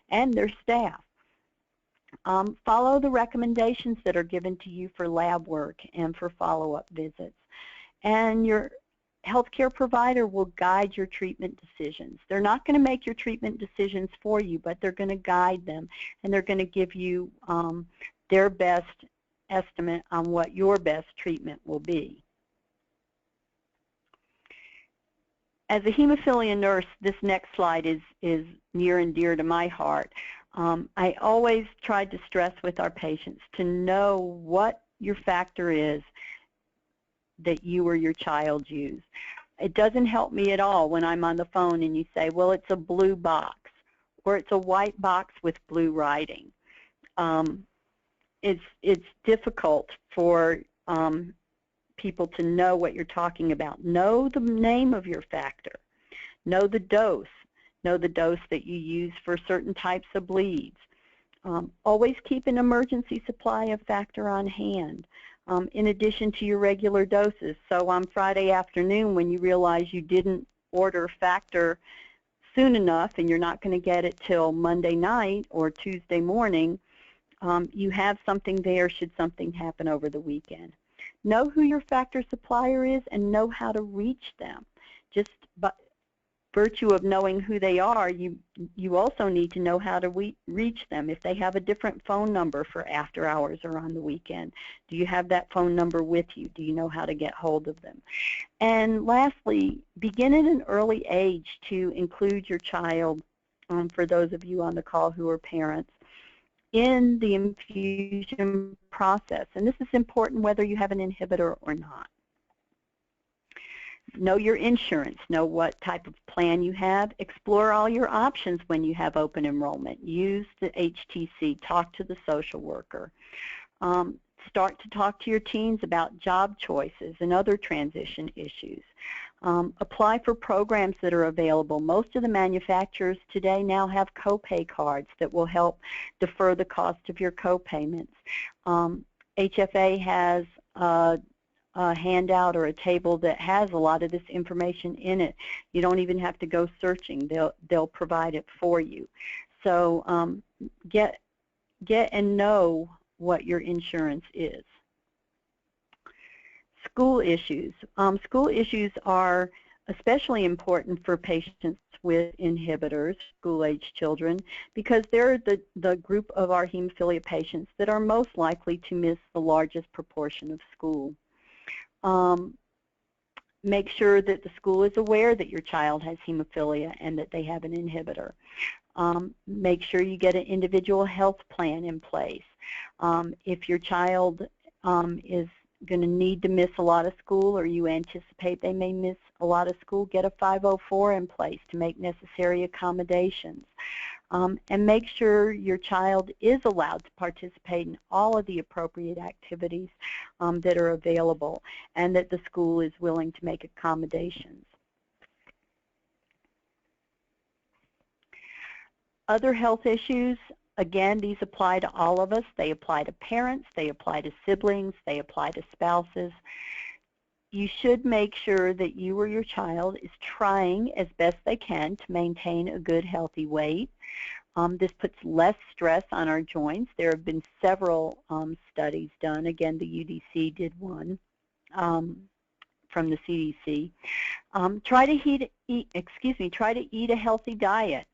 and their staff. Follow the recommendations that are given to you for lab work and for follow-up visits. And your healthcare provider will guide your treatment decisions. They're not going to make your treatment decisions for you, but they're going to guide them, and they're going to give you their best estimate on what your best treatment will be. As a hemophilia nurse, this next slide is near and dear to my heart. I always tried to stress with our patients to know what your factor is that you or your child use. It doesn't help me at all when I'm on the phone and you say, well, it's a blue box, or it's a white box with blue writing. It's difficult for people to know what you're talking about. Know the name of your factor. Know the dose. Know the dose that you use for certain types of bleeds. Always keep an emergency supply of factor on hand, in addition to your regular doses. So on Friday afternoon, when you realize you didn't order factor soon enough and you're not going to get it till Monday night or Tuesday morning, you have something there should something happen over the weekend. Know who your factor supplier is and know how to reach them. Just by virtue of knowing who they are, you also need to know how to reach them. If they have a different phone number for after hours or on the weekend, do you have that phone number with you? Do you know how to get hold of them? And lastly, begin at an early age to include your child, for those of you on the call who are parents, in the infusion process. And this is important whether you have an inhibitor or not. Know your insurance. Know what type of plan you have. Explore all your options when you have open enrollment. Use the HTC. Talk to the social worker. Start to talk to your teens about job choices and other transition issues. Apply for programs that are available. Most of the manufacturers today now have copay cards that will help defer the cost of your copayments. HFA has a handout or a table that has a lot of this information in it. You don't even have to go searching. They'll provide it for you. So get and know what your insurance is. School issues. School issues are especially important for patients with inhibitors, school-age children, because they're the group of our hemophilia patients that are most likely to miss the largest proportion of school. Make sure that the school is aware that your child has hemophilia and that they have an inhibitor. Make sure you get an individual health plan in place. If your child is going to need to miss a lot of school, or you anticipate they may miss a lot of school, get a 504 in place to make necessary accommodations. And make sure your child is allowed to participate in all of the appropriate activities that are available, and that the school is willing to make accommodations. Other health issues, again, these apply to all of us. They apply to parents, they apply to siblings, they apply to spouses. You should make sure that you or your child is trying as best they can to maintain a good, healthy weight. This puts less stress on our joints. There have been several studies done. Again, the UDC did one from the CDC. Try to eat a healthy diet.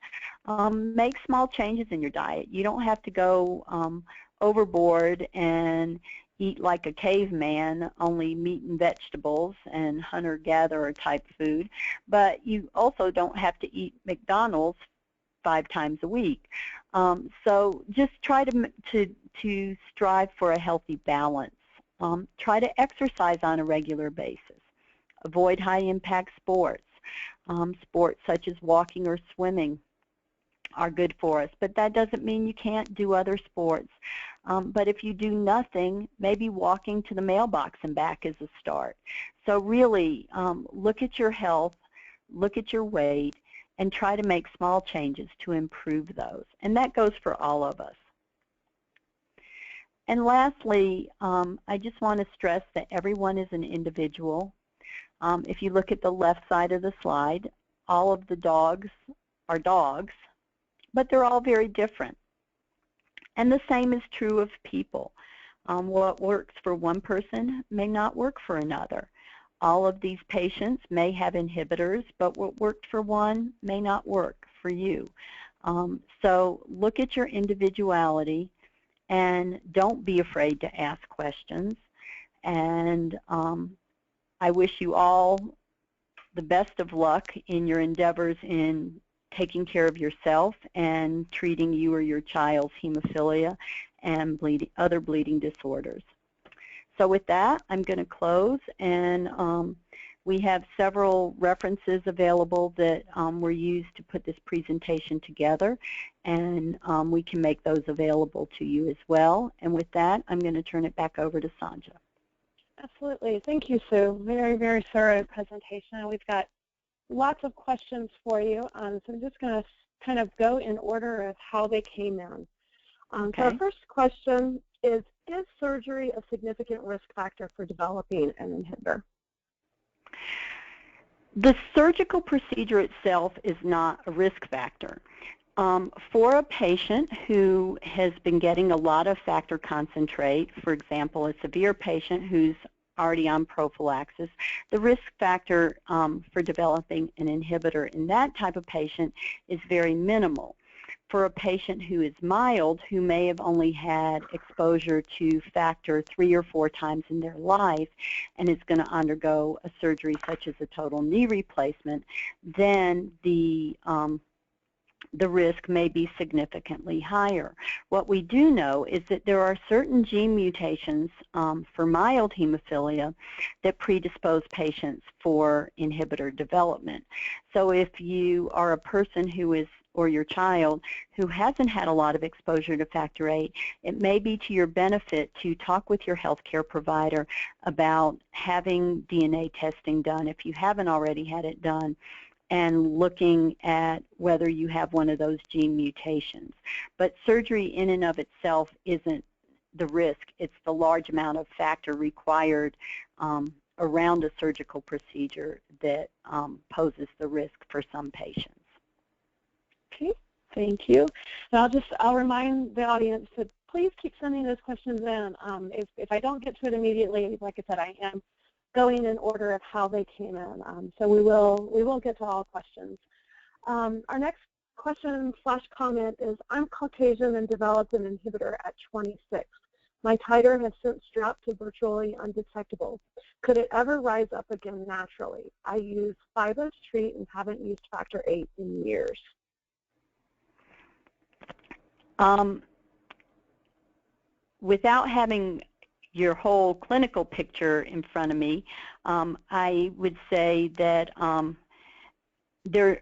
Make small changes in your diet. You don't have to go overboard and eat like a caveman, only meat and vegetables and hunter-gatherer type food, but you also don't have to eat McDonald's 5 times a week. So just try to strive for a healthy balance. Try to exercise on a regular basis. Avoid high-impact sports. Sports such as walking or swimming are good for us, but that doesn't mean you can't do other sports. But if you do nothing, maybe walking to the mailbox and back is a start. So really, look at your health, look at your weight, and try to make small changes to improve those. And that goes for all of us. And lastly, I just want to stress that everyone is an individual. If you look at the left side of the slide, all of the dogs are dogs, but they're all very different. And the same is true of people. What works for one person may not work for another. All of these patients may have inhibitors, but what worked for one may not work for you. So look at your individuality and don't be afraid to ask questions. And I wish you all the best of luck in your endeavors in taking care of yourself and treating you or your child's hemophilia and other bleeding disorders. So with that, I'm going to close, and we have several references available that were used to put this presentation together, and we can make those available to you as well. And with that, I'm going to turn it back over to Sanja.
Absolutely. Thank you, Sue. Very, very thorough presentation. We've got lots of questions for you, so I'm just going to kind of go in order of how they came in.
Okay.
So our first question is surgery a significant risk factor for developing an inhibitor?
The surgical procedure itself is not a risk factor. For a patient who has been getting a lot of factor concentrate, for example, a severe patient who's already on prophylaxis, the risk factor for developing an inhibitor in that type of patient is very minimal. For a patient who is mild, who may have only had exposure to factor 3 or 4 times in their life and is going to undergo a surgery such as a total knee replacement, then the risk may be significantly higher. What we do know is that there are certain gene mutations for mild hemophilia that predispose patients for inhibitor development. So if you are a person who is, or your child, who hasn't had a lot of exposure to factor VIII, it may be to your benefit to talk with your healthcare provider about having DNA testing done if you haven't already had it done, and looking at whether you have one of those gene mutations. But surgery in and of itself isn't the risk. It's the large amount of factor required around a surgical procedure that poses the risk for some patients.
Okay, thank you. And I'll remind the audience to please keep sending those questions in. If I don't get to it immediately, like I said, I am going in order of how they came in. So we will get to all questions. Our next question / comment is, I'm Caucasian and developed an inhibitor at 26. My titer has since dropped to virtually undetectable. Could it ever rise up again naturally? I use FIBA to treat and haven't used factor VIII in years.
Without having your whole clinical picture in front of me, I would say that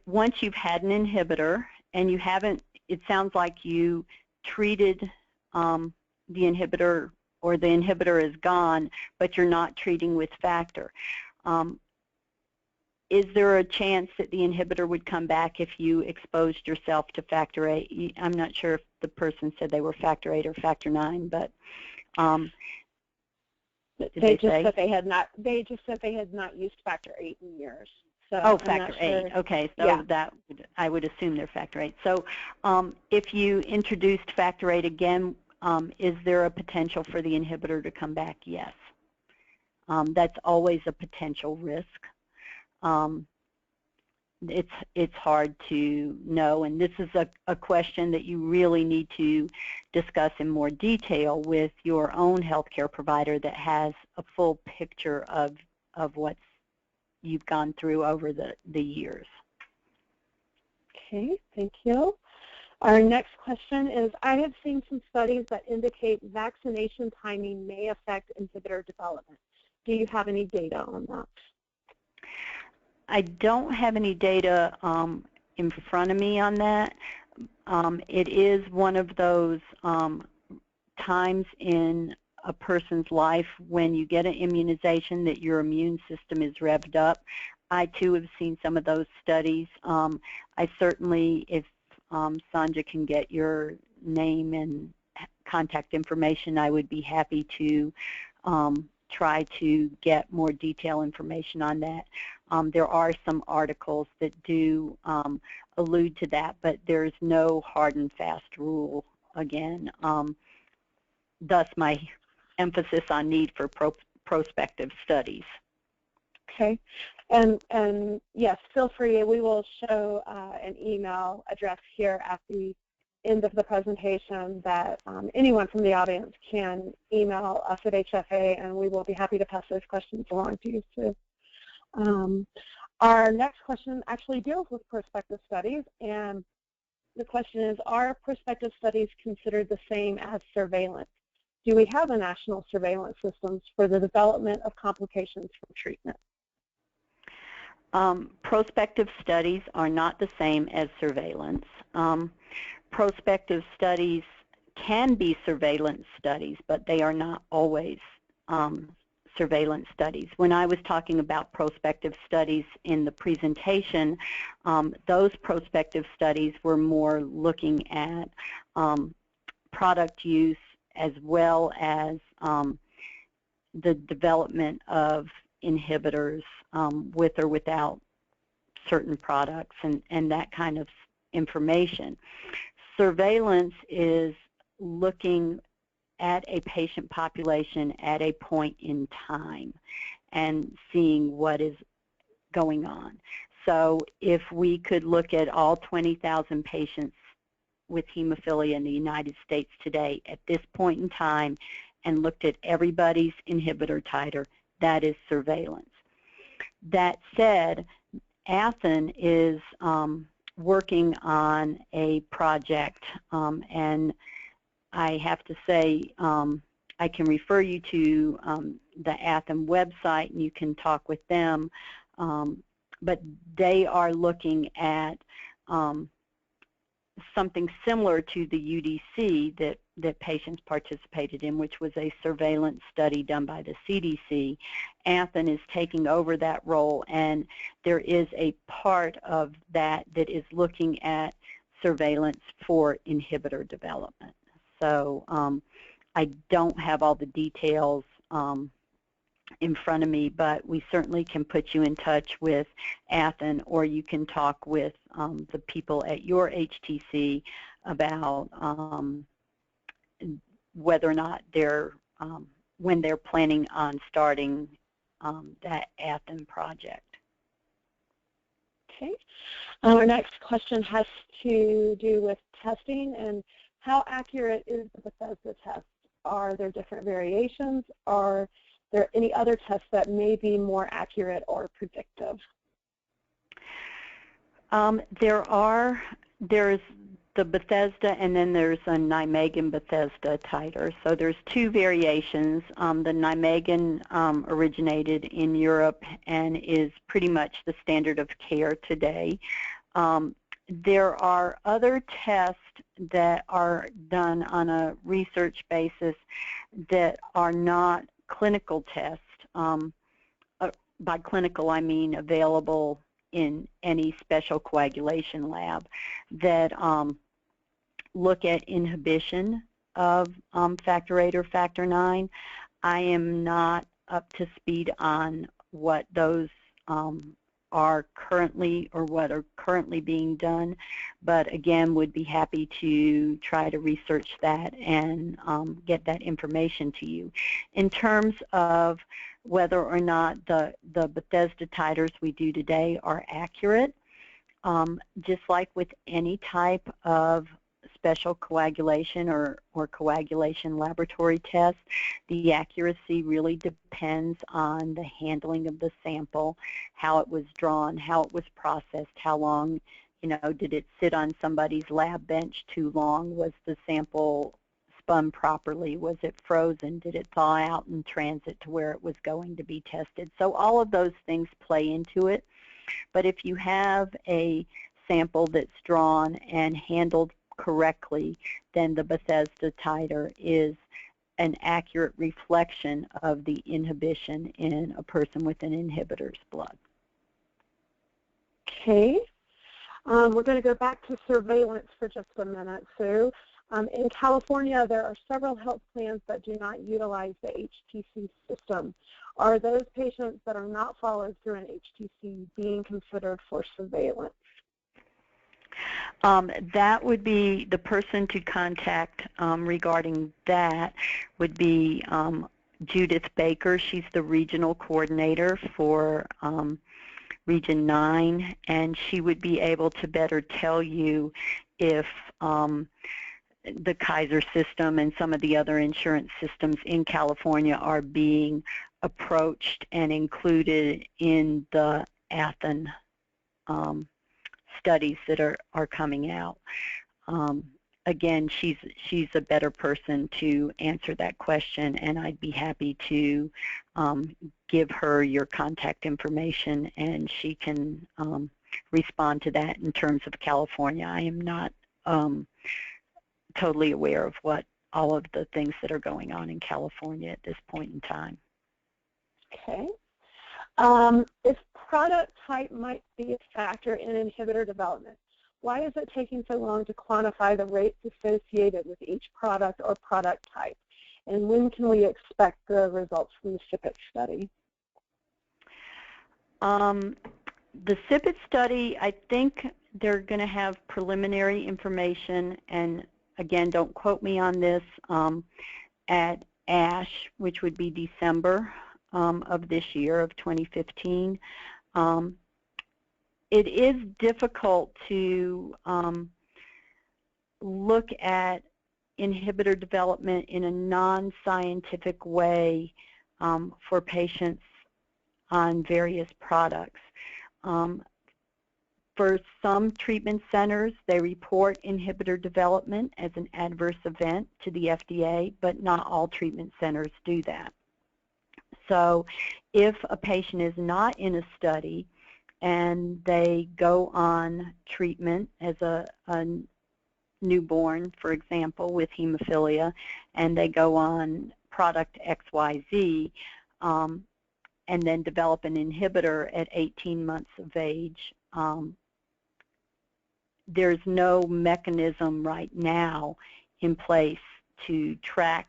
once you've had an inhibitor and you haven't, it sounds like you treated the inhibitor, or the inhibitor is gone, but you're not treating with factor. Is there a chance that the inhibitor would come back if you exposed yourself to factor VIII? I'm not sure if the person said they were factor VIII or factor IX, but
they just said they had not. They just said they had not used factor VIII in years. So
oh, factor VIII.
Sure.
Okay, so
yeah.
that I would assume they're factor VIII. So if you introduced factor VIII again, is there a potential for the inhibitor to come back? Yes. That's always a potential risk. It's hard to know, and this is a question that you really need to discuss in more detail with your own healthcare provider that has a full picture of what you've gone through over the years.
Okay, thank you. Our next question is, I have seen some studies that indicate vaccination timing may affect inhibitor development. Do you have any data on that?
I don't have any data in front of me on that. It is one of those times in a person's life when you get an immunization that your immune system is revved up. I too have seen some of those studies. I certainly, if Sandra can get your name and contact information, I would be happy to try to get more detailed information on that. There are some articles that do allude to that, but there's no hard and fast rule again. Thus my emphasis on need for prospective studies.
Okay, and yes, feel free. We will show an email address here at the end of the presentation that anyone from the audience can email us at HFA, and we will be happy to pass those questions along to you too. Our next question actually deals with prospective studies, and the question is, are prospective studies considered the same as surveillance? Do we have a national surveillance systems for the development of complications from treatment?
Prospective studies are not the same as surveillance. Prospective studies can be surveillance studies, but they are not always surveillance studies. When I was talking about prospective studies in the presentation, those prospective studies were more looking at product use as well as the development of inhibitors with or without certain products and that kind of information. Surveillance is looking at a patient population at a point in time and seeing what is going on. So if we could look at all 20,000 patients with hemophilia in the United States today at this point in time and looked at everybody's inhibitor titer, that is surveillance. That said, Athen is working on a project, and I have to say I can refer you to the Athen website and you can talk with them, but they are looking at something similar to the UDC that patients participated in, which was a surveillance study done by the CDC. Athen is taking over that role, and there is a part of that that is looking at surveillance for inhibitor development. So I don't have all the details in front of me, but we certainly can put you in touch with Athen, or you can talk with the people at your HTC about whether or not they're, when they're planning on starting that Athen project.
Okay. Our next question has to do with testing and how accurate is the Bethesda test? Are there different variations? Are there any other tests that may be more accurate or predictive?
There's the Bethesda, and then there's a Nijmegen Bethesda titer. So there's two variations. The Nijmegen originated in Europe and is pretty much the standard of care today. There are other tests that are done on a research basis that are not clinical tests. By clinical, I mean available in any special coagulation lab that look at inhibition of factor VIII or factor IX. I am not up to speed on what those are currently or what are currently being done, but again would be happy to try to research that and get that information to you. In terms of whether or not the Bethesda titers we do today are accurate, just like with any type of special coagulation or coagulation laboratory test, the accuracy really depends on the handling of the sample, how it was drawn, how it was processed, how long, did it sit on somebody's lab bench too long? Was the sample spun properly? Was it frozen? Did it thaw out and transit to where it was going to be tested? So all of those things play into it. But if you have a sample that's drawn and handled correctly, then the Bethesda titer is an accurate reflection of the inhibition in a person with an inhibitor's blood.
Okay. We're going to go back to surveillance for just a minute, Sue. In California, there are several health plans that do not utilize the HTC system. Are those patients that are not followed through an HTC being considered for surveillance?
That would be the person to contact regarding that would be Judith Baker. She's the regional coordinator for Region 9, and she would be able to better tell you if the Kaiser system and some of the other insurance systems in California are being approached and included in the Athens studies that are coming out. Again, she's a better person to answer that question, and I'd be happy to give her your contact information, and she can respond to that in terms of California. I am not totally aware of what all of the things that are going on in California at this point in time.
Okay. If product type might be a factor in inhibitor development, why is it taking so long to quantify the rates associated with each product or product type? And when can we expect the results from the SIPET study?
The SIPET study, I think they're going to have preliminary information, and again, don't quote me on this, at ASH, which would be December of this year, of 2015. It is difficult to look at inhibitor development in a non-scientific way for patients on various products. For some treatment centers, they report inhibitor development as an adverse event to the FDA, but not all treatment centers do that. So if a patient is not in a study and they go on treatment as a newborn, for example, with hemophilia, and they go on product XYZ, and then develop an inhibitor at 18 months of age, there's no mechanism right now in place to track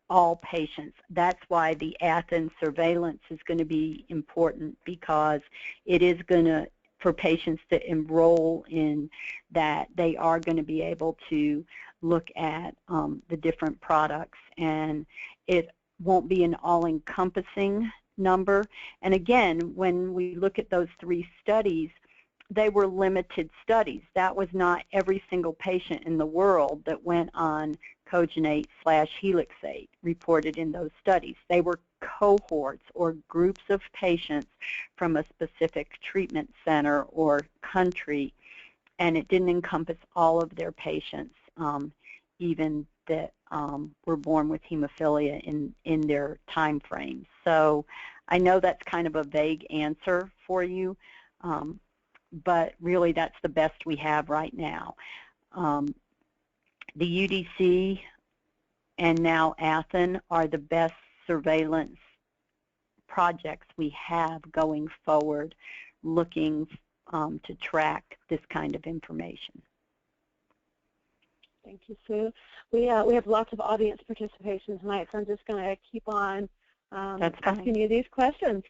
all patients. That's why the Athens surveillance is going to be important, because it is going to, for patients to enroll in that, they are going to be able to look at the different products, and it won't be an all-encompassing number. And again, when we look at those 3 studies, they were limited studies. That was not every single patient in the world that went on cogenate/helixate reported in those studies. They were cohorts or groups of patients from a specific treatment center or country, and it didn't encompass all of their patients, even that were born with hemophilia in their time frames. So I know that's kind of a vague answer for you, but really that's the best we have right now. The UDC and now Athens are the best surveillance projects we have going forward, looking to track this kind of information.
Thank you, Sue. We have lots of audience participation tonight, so I'm just going to keep on asking you these questions.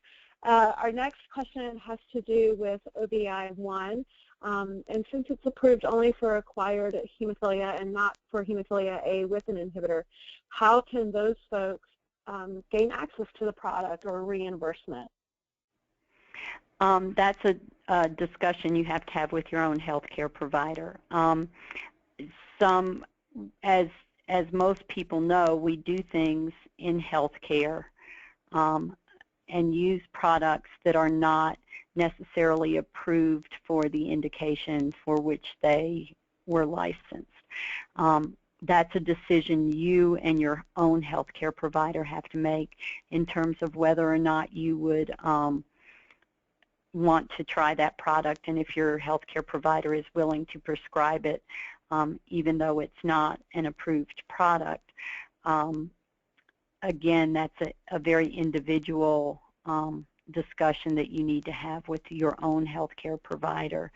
Our next question has to do with OBI1, and since it's approved only for acquired hemophilia and not for hemophilia A with an inhibitor, how can those folks gain access to the product or reimbursement?
That's a discussion you have to have with your own healthcare provider. As most people know, we do things in healthcare and use products that are not necessarily approved for the indication for which they were licensed. That's a decision you and your own healthcare provider have to make in terms of whether or not you would want to try that product, and if your healthcare provider is willing to prescribe it even though it's not an approved product. Again, that's a very individual discussion that you need to have with your own healthcare provider.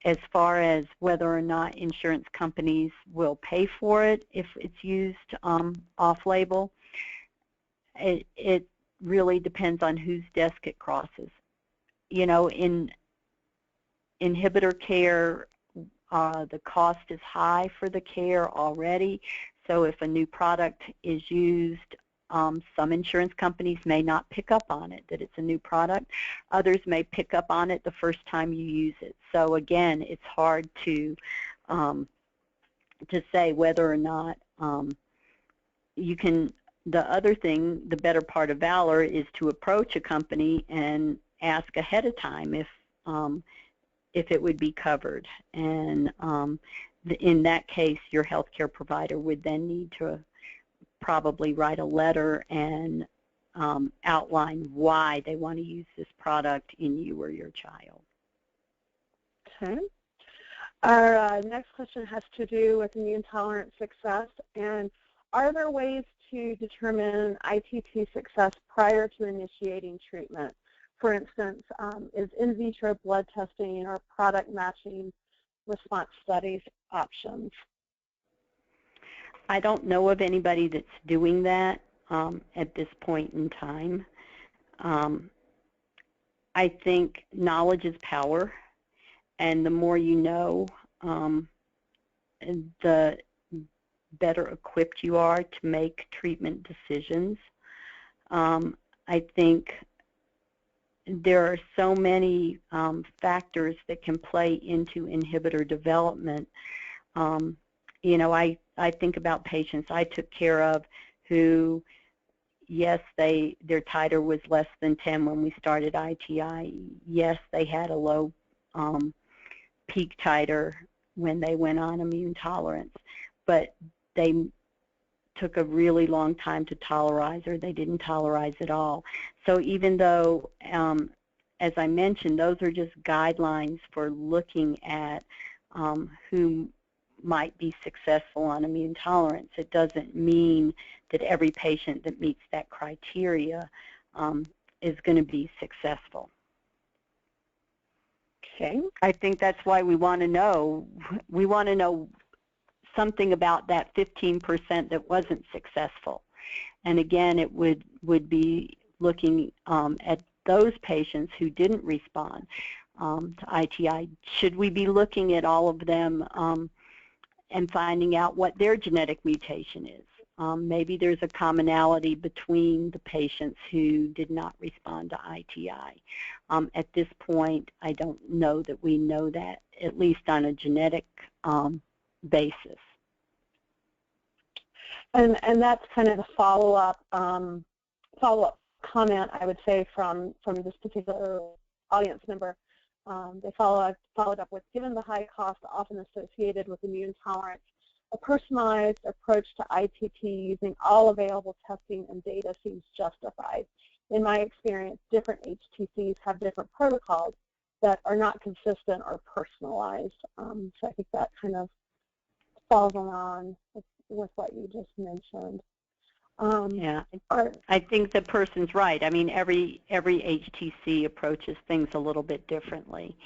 As far as whether or not insurance companies will pay for it if it's used off-label, it really depends on whose desk it crosses. You know, in inhibitor care, the cost is high for the care already, so if a new product is used, some insurance companies may not pick up on it, that it's a new product. Others may pick up on it the first time you use it. So again, it's hard to say whether or not you can. The other thing, the better part of valor, is to approach a company and ask ahead of time if it would be covered. And in that case, your healthcare provider would then need to probably write a letter and outline why they want to use this product in you or your child.
Okay. Our next question has to do with immune tolerance success. And are there ways to determine ITT success prior to initiating treatment? For instance, is in vitro blood testing or product matching response studies options?
I don't know of anybody that's doing that at this point in time. I think knowledge is power, and the more you know, the better equipped you are to make treatment decisions. I think there are so many factors that can play into inhibitor development. You know, I think about patients I took care of who, yes, their titer was less than 10 when we started ITI. Yes, they had a low peak titer when they went on immune tolerance, but they took a really long time to tolerize, or they didn't tolerize at all. So even though, as I mentioned, those are just guidelines for looking at who might be successful on immune tolerance, it doesn't mean that every patient that meets that criteria is going to be successful.
Okay.
I think that's why we want to know something about that 15% that wasn't successful. And again, it would be looking at those patients who didn't respond to ITI. Should we be looking at all of them and finding out what their genetic mutation is? Maybe there's a commonality between the patients who did not respond to ITI. At this point, I don't know that we know that, at least on a genetic basis.
And that's kind of a follow-up comment, I would say, from this particular audience member. They followed up with, given the high cost often associated with immune tolerance, a personalized approach to ITT using all available testing and data seems justified. In my experience, different HTCs have different protocols that are not consistent or personalized. So I think that kind of falls along with what you just mentioned.
Yeah, I think the person's right. I mean, every HTC approaches things a little bit differently,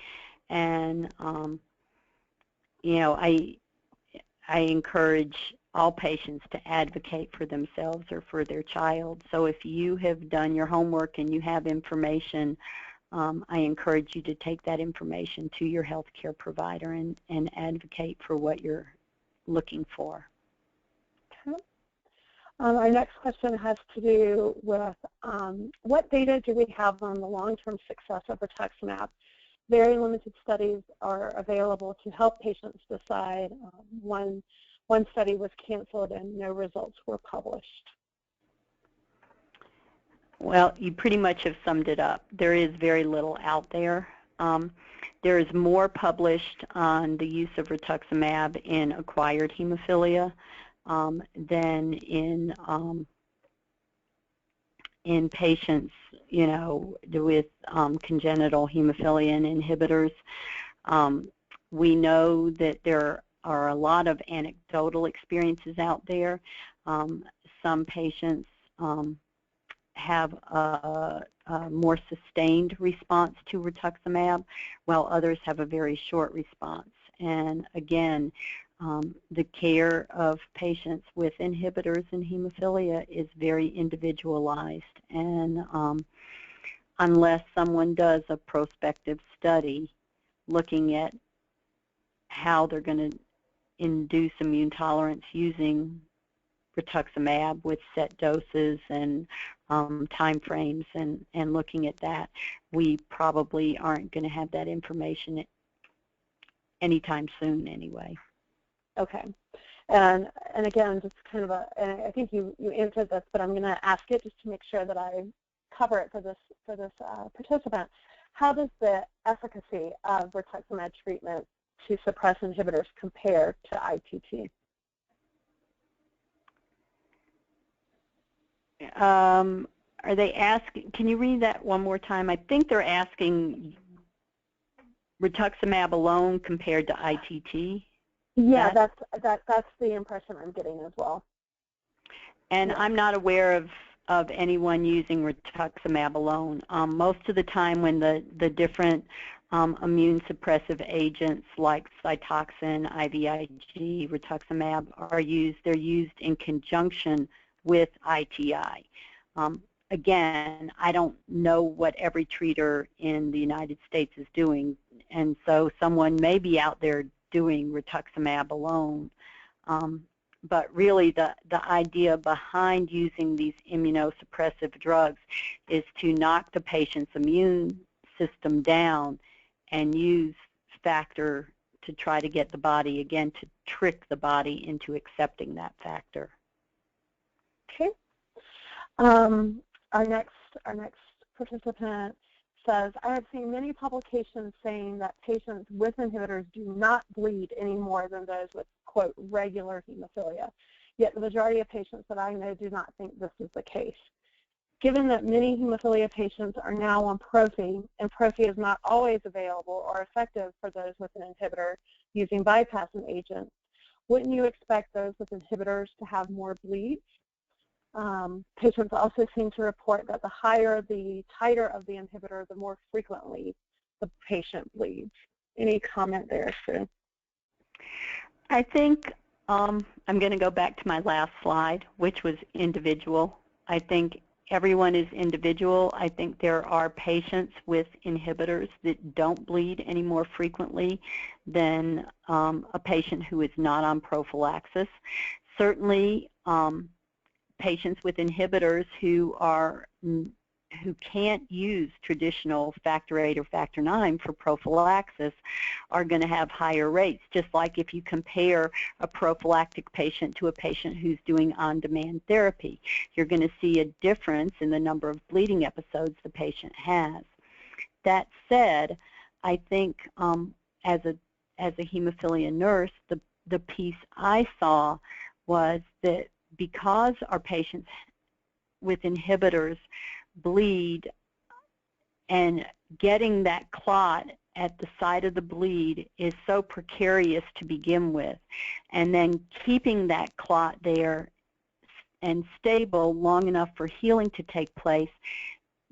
and you know, I encourage all patients to advocate for themselves or for their child. So if you have done your homework and you have information, I encourage you to take that information to your healthcare provider and advocate for what you're looking for.
Okay. Our next question has to do with what data do we have on the long-term success of rituximab? Very limited studies are available to help patients decide. One study was canceled and no results were published.
Well, you pretty much have summed it up. There is very little out there. There is more published on the use of rituximab in acquired hemophilia than in patients, you know, with congenital hemophilia and inhibitors. We know that there are a lot of anecdotal experiences out there. Some patients have a more sustained response to rituximab, while others have a very short response. And again, the care of patients with inhibitors in hemophilia is very individualized, and unless someone does a prospective study looking at how they're going to induce immune tolerance using rituximab with set doses and time frames and looking at that, we probably aren't going to have that information anytime soon anyway.
Okay. And again, just kind of and I think you answered this, but I'm going to ask it just to make sure that I cover it for this participant. How does the efficacy of rituximab treatment to suppress inhibitors compare to ITT?
Are they asking, can you read that one more time? I think they're asking rituximab alone compared to ITT.
Yeah, that's the impression I'm getting as well.
And I'm not aware of anyone using rituximab alone. Most of the time when the different immune suppressive agents like Cytoxan, IVIG, rituximab are used, they're used in conjunction with ITI. Again, I don't know what every treater in the United States is doing, and so someone may be out there doing rituximab alone. But really the idea behind using these immunosuppressive drugs is to knock the patient's immune system down and use factor to try to get the body, again, to trick the body into accepting that factor.
Okay. Our next participant says, I have seen many publications saying that patients with inhibitors do not bleed any more than those with, quote, regular hemophilia. Yet the majority of patients that I know do not think this is the case. Given that many hemophilia patients are now on prophy, and prophy is not always available or effective for those with an inhibitor using bypassing agents, wouldn't you expect those with inhibitors to have more bleeds? Patients also seem to report that the higher the titer of the inhibitor, the more frequently the patient bleeds. Any comment there, Sue?
I think I'm going to go back to my last slide, which was individual. I think everyone is individual. I think there are patients with inhibitors that don't bleed any more frequently than a patient who is not on prophylaxis. Certainly, patients with inhibitors who can't use traditional factor VIII or factor IX for prophylaxis are going to have higher rates, just like if you compare a prophylactic patient to a patient who's doing on-demand therapy. You're going to see a difference in the number of bleeding episodes the patient has. That said, I think as a hemophilia nurse, the piece I saw was that because our patients with inhibitors bleed, and getting that clot at the site of the bleed is so precarious to begin with, and then keeping that clot there and stable long enough for healing to take place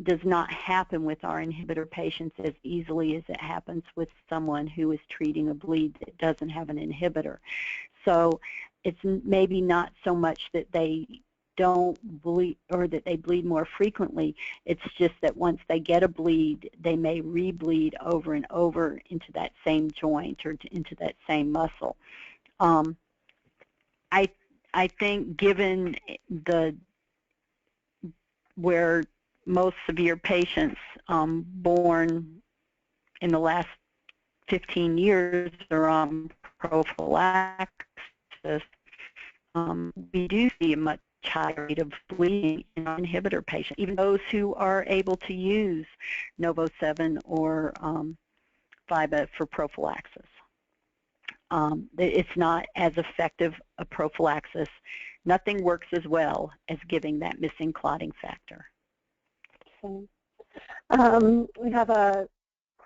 does not happen with our inhibitor patients as easily as it happens with someone who is treating a bleed that doesn't have an inhibitor. So it's maybe not so much that they don't bleed or that they bleed more frequently. It's just that once they get a bleed, they may re-bleed over and over into that same joint or into that same muscle. I think given where most severe patients born in the last 15 years are on prophylaxis, we do see a much higher rate of bleeding in inhibitor patients, even those who are able to use Novo-7 or FIBA for prophylaxis. It's not as effective a prophylaxis. Nothing works as well as giving that missing clotting factor.
Okay. We have a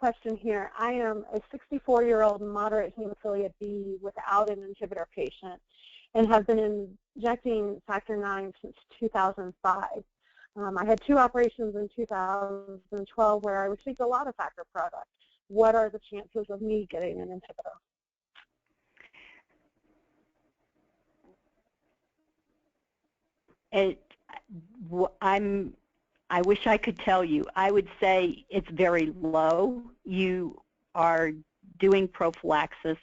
question here. I am a 64-year-old moderate hemophilia B without an inhibitor patient and have been injecting factor IX since 2005. I had 2 operations in 2012 where I received a lot of factor product. What are the chances of me getting an inhibitor?
I wish I could tell you. I would say it's very low. You are doing prophylaxis.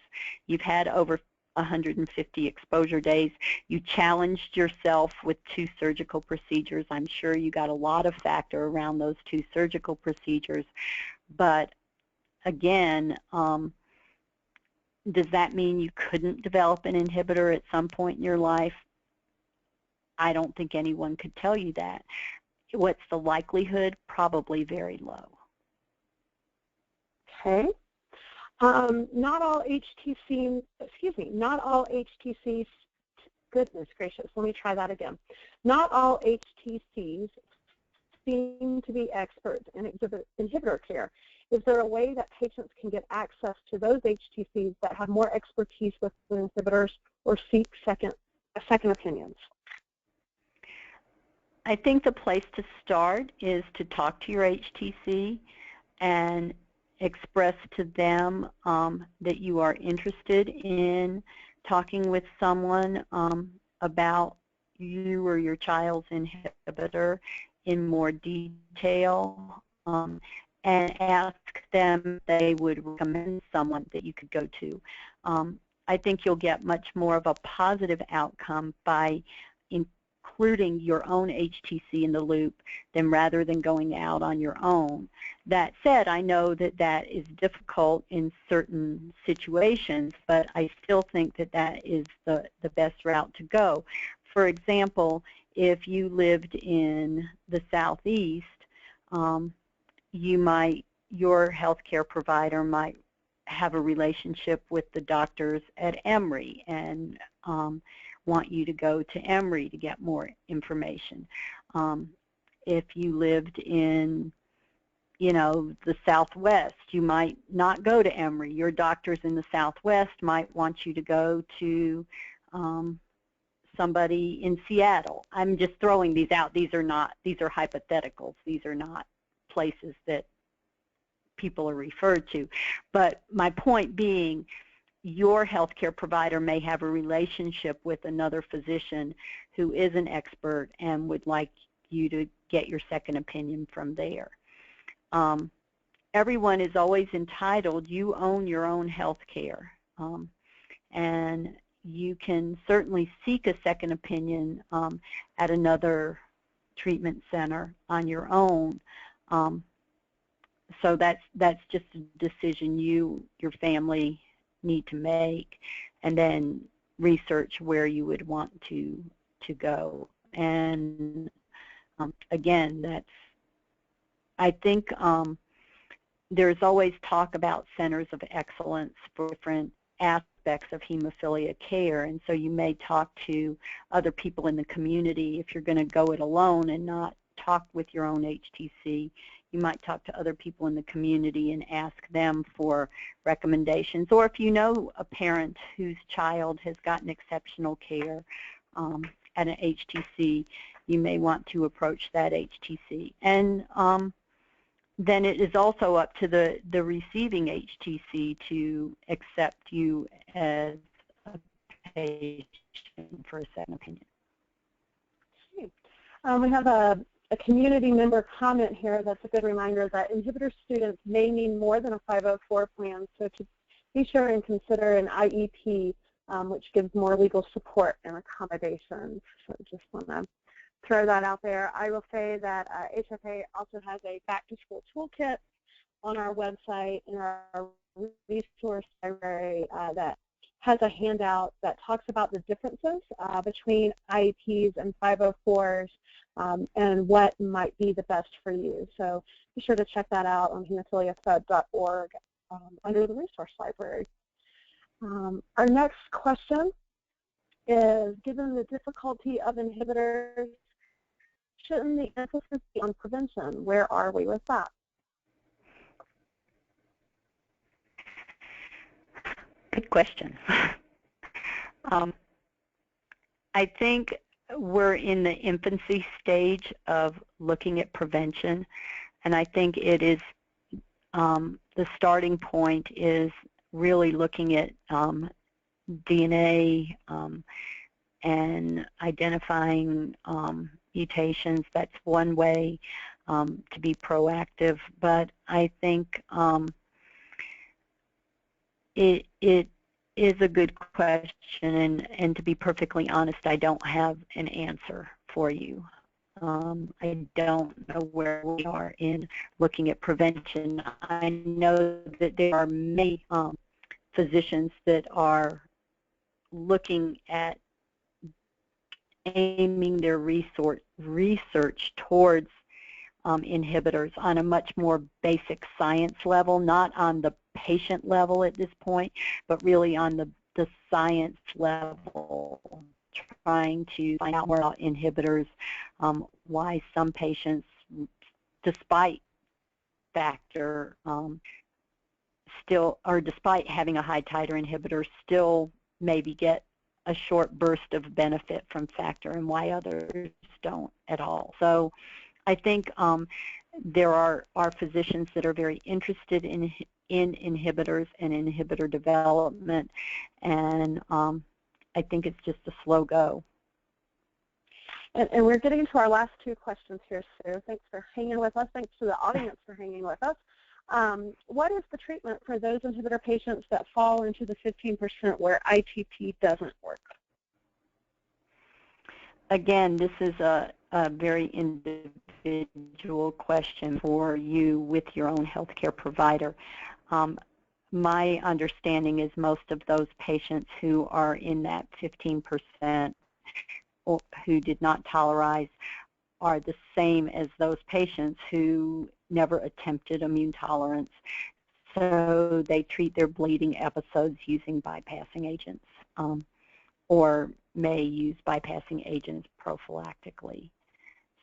You've had over 150 exposure days. You challenged yourself with 2 surgical procedures. I'm sure you got a lot of factor around those 2 surgical procedures. But again, does that mean you couldn't develop an inhibitor at some point in your life? I don't think anyone could tell you that. What's the likelihood? Probably very low.
Okay. Not all HTCs, goodness gracious, let me try that again. Not all HTCs seem to be experts in inhibitor care. Is there a way that patients can get access to those HTCs that have more expertise with inhibitors or seek second opinions?
I think the place to start is to talk to your HTC and express to them that you are interested in talking with someone about you or your child's inhibitor in more detail, and ask them if they would recommend someone that you could go to. I think you'll get much more of a positive outcome by including your own HTC in the loop than rather than going out on your own. That said, I know that that is difficult in certain situations, but I still think that that is the best route to go. For example, if you lived in the Southeast, your healthcare provider might have a relationship with the doctors at Emory and want you to go to Emory to get more information. If you lived in, the Southwest, you might not go to Emory. Your doctors in the Southwest might want you to go to somebody in Seattle. I'm just throwing these out. These are hypotheticals. These are not places that people are referred to. But my point being, your healthcare provider may have a relationship with another physician who is an expert and would like you to get your second opinion from there. Everyone is always entitled. You own your own health care, and you can certainly seek a second opinion at another treatment center on your own. So that's just a decision your family need to make, and then research where you would want to go. And again, I think there's always talk about centers of excellence for different aspects of hemophilia care, and so you may talk to other people in the community. If you're going to go it alone and not talk with your own HTC, you might talk to other people in the community and ask them for recommendations. Or if you know a parent whose child has gotten exceptional care at an HTC, you may want to approach that HTC. And then it is also up to the receiving HTC to accept you as a patient for a second opinion.
We have a community member comment here that's a good reminder that inhibitor students may need more than a 504 plan, so to be sure and consider an IEP, which gives more legal support and accommodations. So just want to throw that out there. I will say that HFA also has a back-to-school toolkit on our website in our resource library that has a handout that talks about the differences between IEPs and 504s and what might be the best for you. So be sure to check that out on hemophiliafed.org under the resource library. Our next question is, given the difficulty of inhibitors, shouldn't the emphasis be on prevention? Where are we with that?
good question. I think we're in the infancy stage of looking at prevention, and I think it is the starting point is really looking at DNA and identifying mutations. That's one way to be proactive, but I think it is a good question, and to be perfectly honest, I don't have an answer for you. I don't know where we are in looking at prevention. I know that there are many physicians that are looking at aiming their research towards inhibitors on a much more basic science level, not on the patient level at this point, but really on the science level, trying to find out more about inhibitors, why some patients, despite factor, despite having a high titer inhibitor, still maybe get a short burst of benefit from factor, and why others don't at all. So I think there are physicians that are very interested in inhibitors and inhibitor development, and I think it's just a slow go.
And we're getting to our last two questions here, Sue. Thanks for hanging with us. Thanks to the audience for hanging with us. What is the treatment for those inhibitor patients that fall into the 15% where ITT doesn't work?
Again, this is a very individual question for you with your own healthcare provider. My understanding is most of those patients who are in that 15% who did not tolerize are the same as those patients who never attempted immune tolerance. So they treat their bleeding episodes using bypassing agents, or may use bypassing agents prophylactically.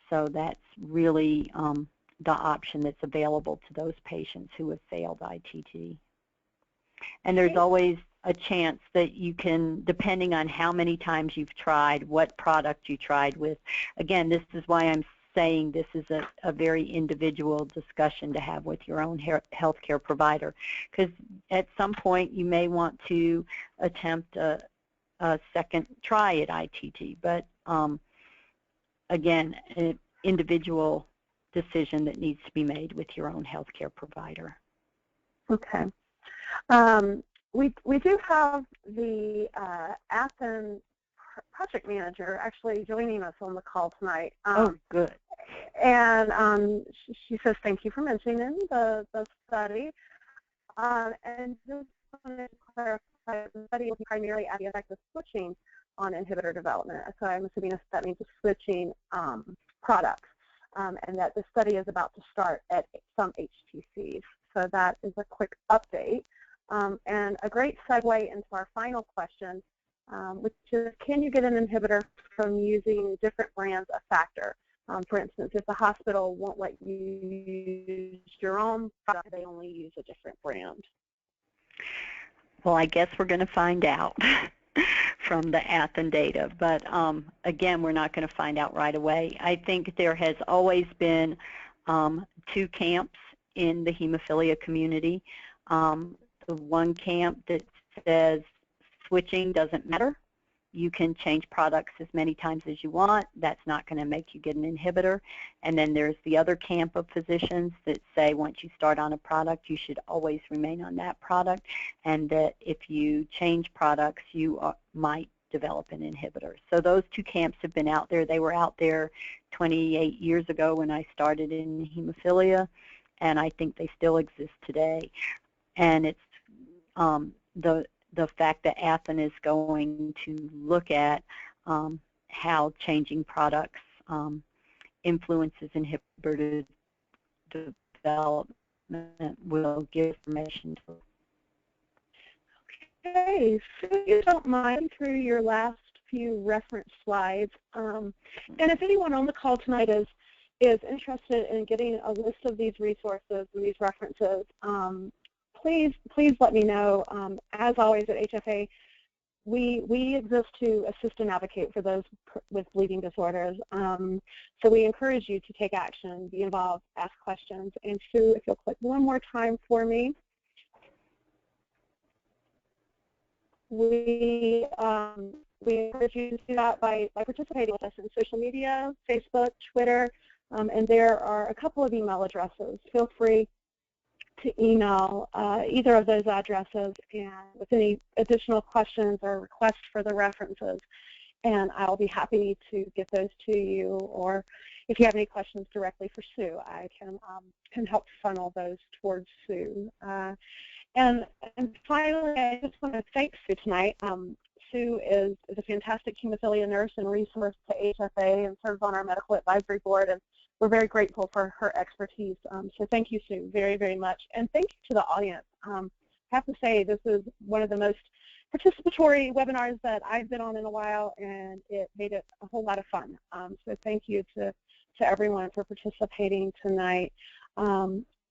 So that's really the option that's available to those patients who have failed ITT. And there's always a chance that you can, depending on how many times you've tried, what product you tried with. Again, this is why I'm saying this is a very individual discussion to have with your own healthcare provider, because at some point you may want to attempt a second try at ITT, but again, an individual decision that needs to be made with your own healthcare provider.
Okay. We do have the Athens project manager actually joining us on the call tonight.
Oh, good.
And she says thank you for mentioning the study. And just wanted to clarify, the study will be primarily at the effect of switching on inhibitor development. So I'm assuming that means switching products, and that the study is about to start at some HTCs. So that is a quick update. And a great segue into our final question, which is, can you get an inhibitor from using different brands of factor? For instance, if the hospital won't let you use your own product, they only use a different brand.
Well, I guess we're going to find out from the Athens data, but again, we're not going to find out right away. I think there has always been two camps in the hemophilia community. The one camp that says switching doesn't matter. You can change products as many times as you want. That's not going to make you get an inhibitor. And then there's the other camp of physicians that say once you start on a product, you should always remain on that product, and that if you change products, you might develop an inhibitor. So those two camps have been out there. They were out there 28 years ago when I started in hemophilia, and I think they still exist today. And it's the fact that Athens is going to look at how changing products influences inhibitor development will give information to.
Okay, so if you don't mind through your last few reference slides, and if anyone on the call tonight is interested in getting a list of these resources and these references, please let me know. As always at HFA, we exist to assist and advocate for those with bleeding disorders. So we encourage you to take action, be involved, ask questions. And Sue, if you'll click one more time for me. We encourage you to do that by participating with us in social media, Facebook, Twitter, and there are a couple of email addresses. Feel free to email either of those addresses and with any additional questions or requests for the references, and I'll be happy to get those to you, or if you have any questions directly for Sue, I can help funnel those towards Sue. And finally, I just want to thank Sue tonight. Sue is a fantastic hemophilia nurse and resource to HFA and serves on our medical advisory board, and we're very grateful for her expertise. So thank you, Sue, very, very much. And thank you to the audience. I have to say this is one of the most participatory webinars that I've been on in a while, and it made it a whole lot of fun. So thank you to everyone for participating tonight.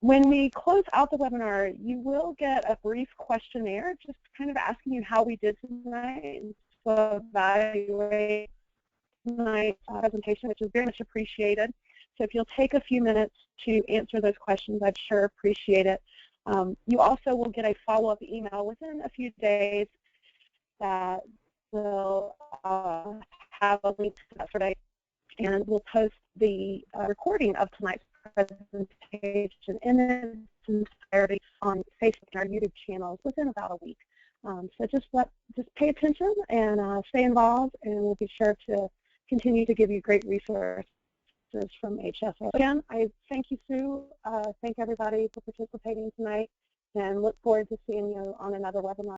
When we close out the webinar, you will get a brief questionnaire just kind of asking you how we did tonight and to evaluate tonight's presentation, which is very much appreciated. So if you'll take a few minutes to answer those questions, I'd sure appreciate it. You also will get a follow-up email within a few days that will have a link to that survey, and we'll post the recording of tonight's presentation in its entirety on Facebook and our YouTube channels within about a week. So just pay attention and stay involved, and we'll be sure to continue to give you great resources from HFA. Again, I thank you, Sue. Thank everybody for participating tonight, and look forward to seeing you on another webinar.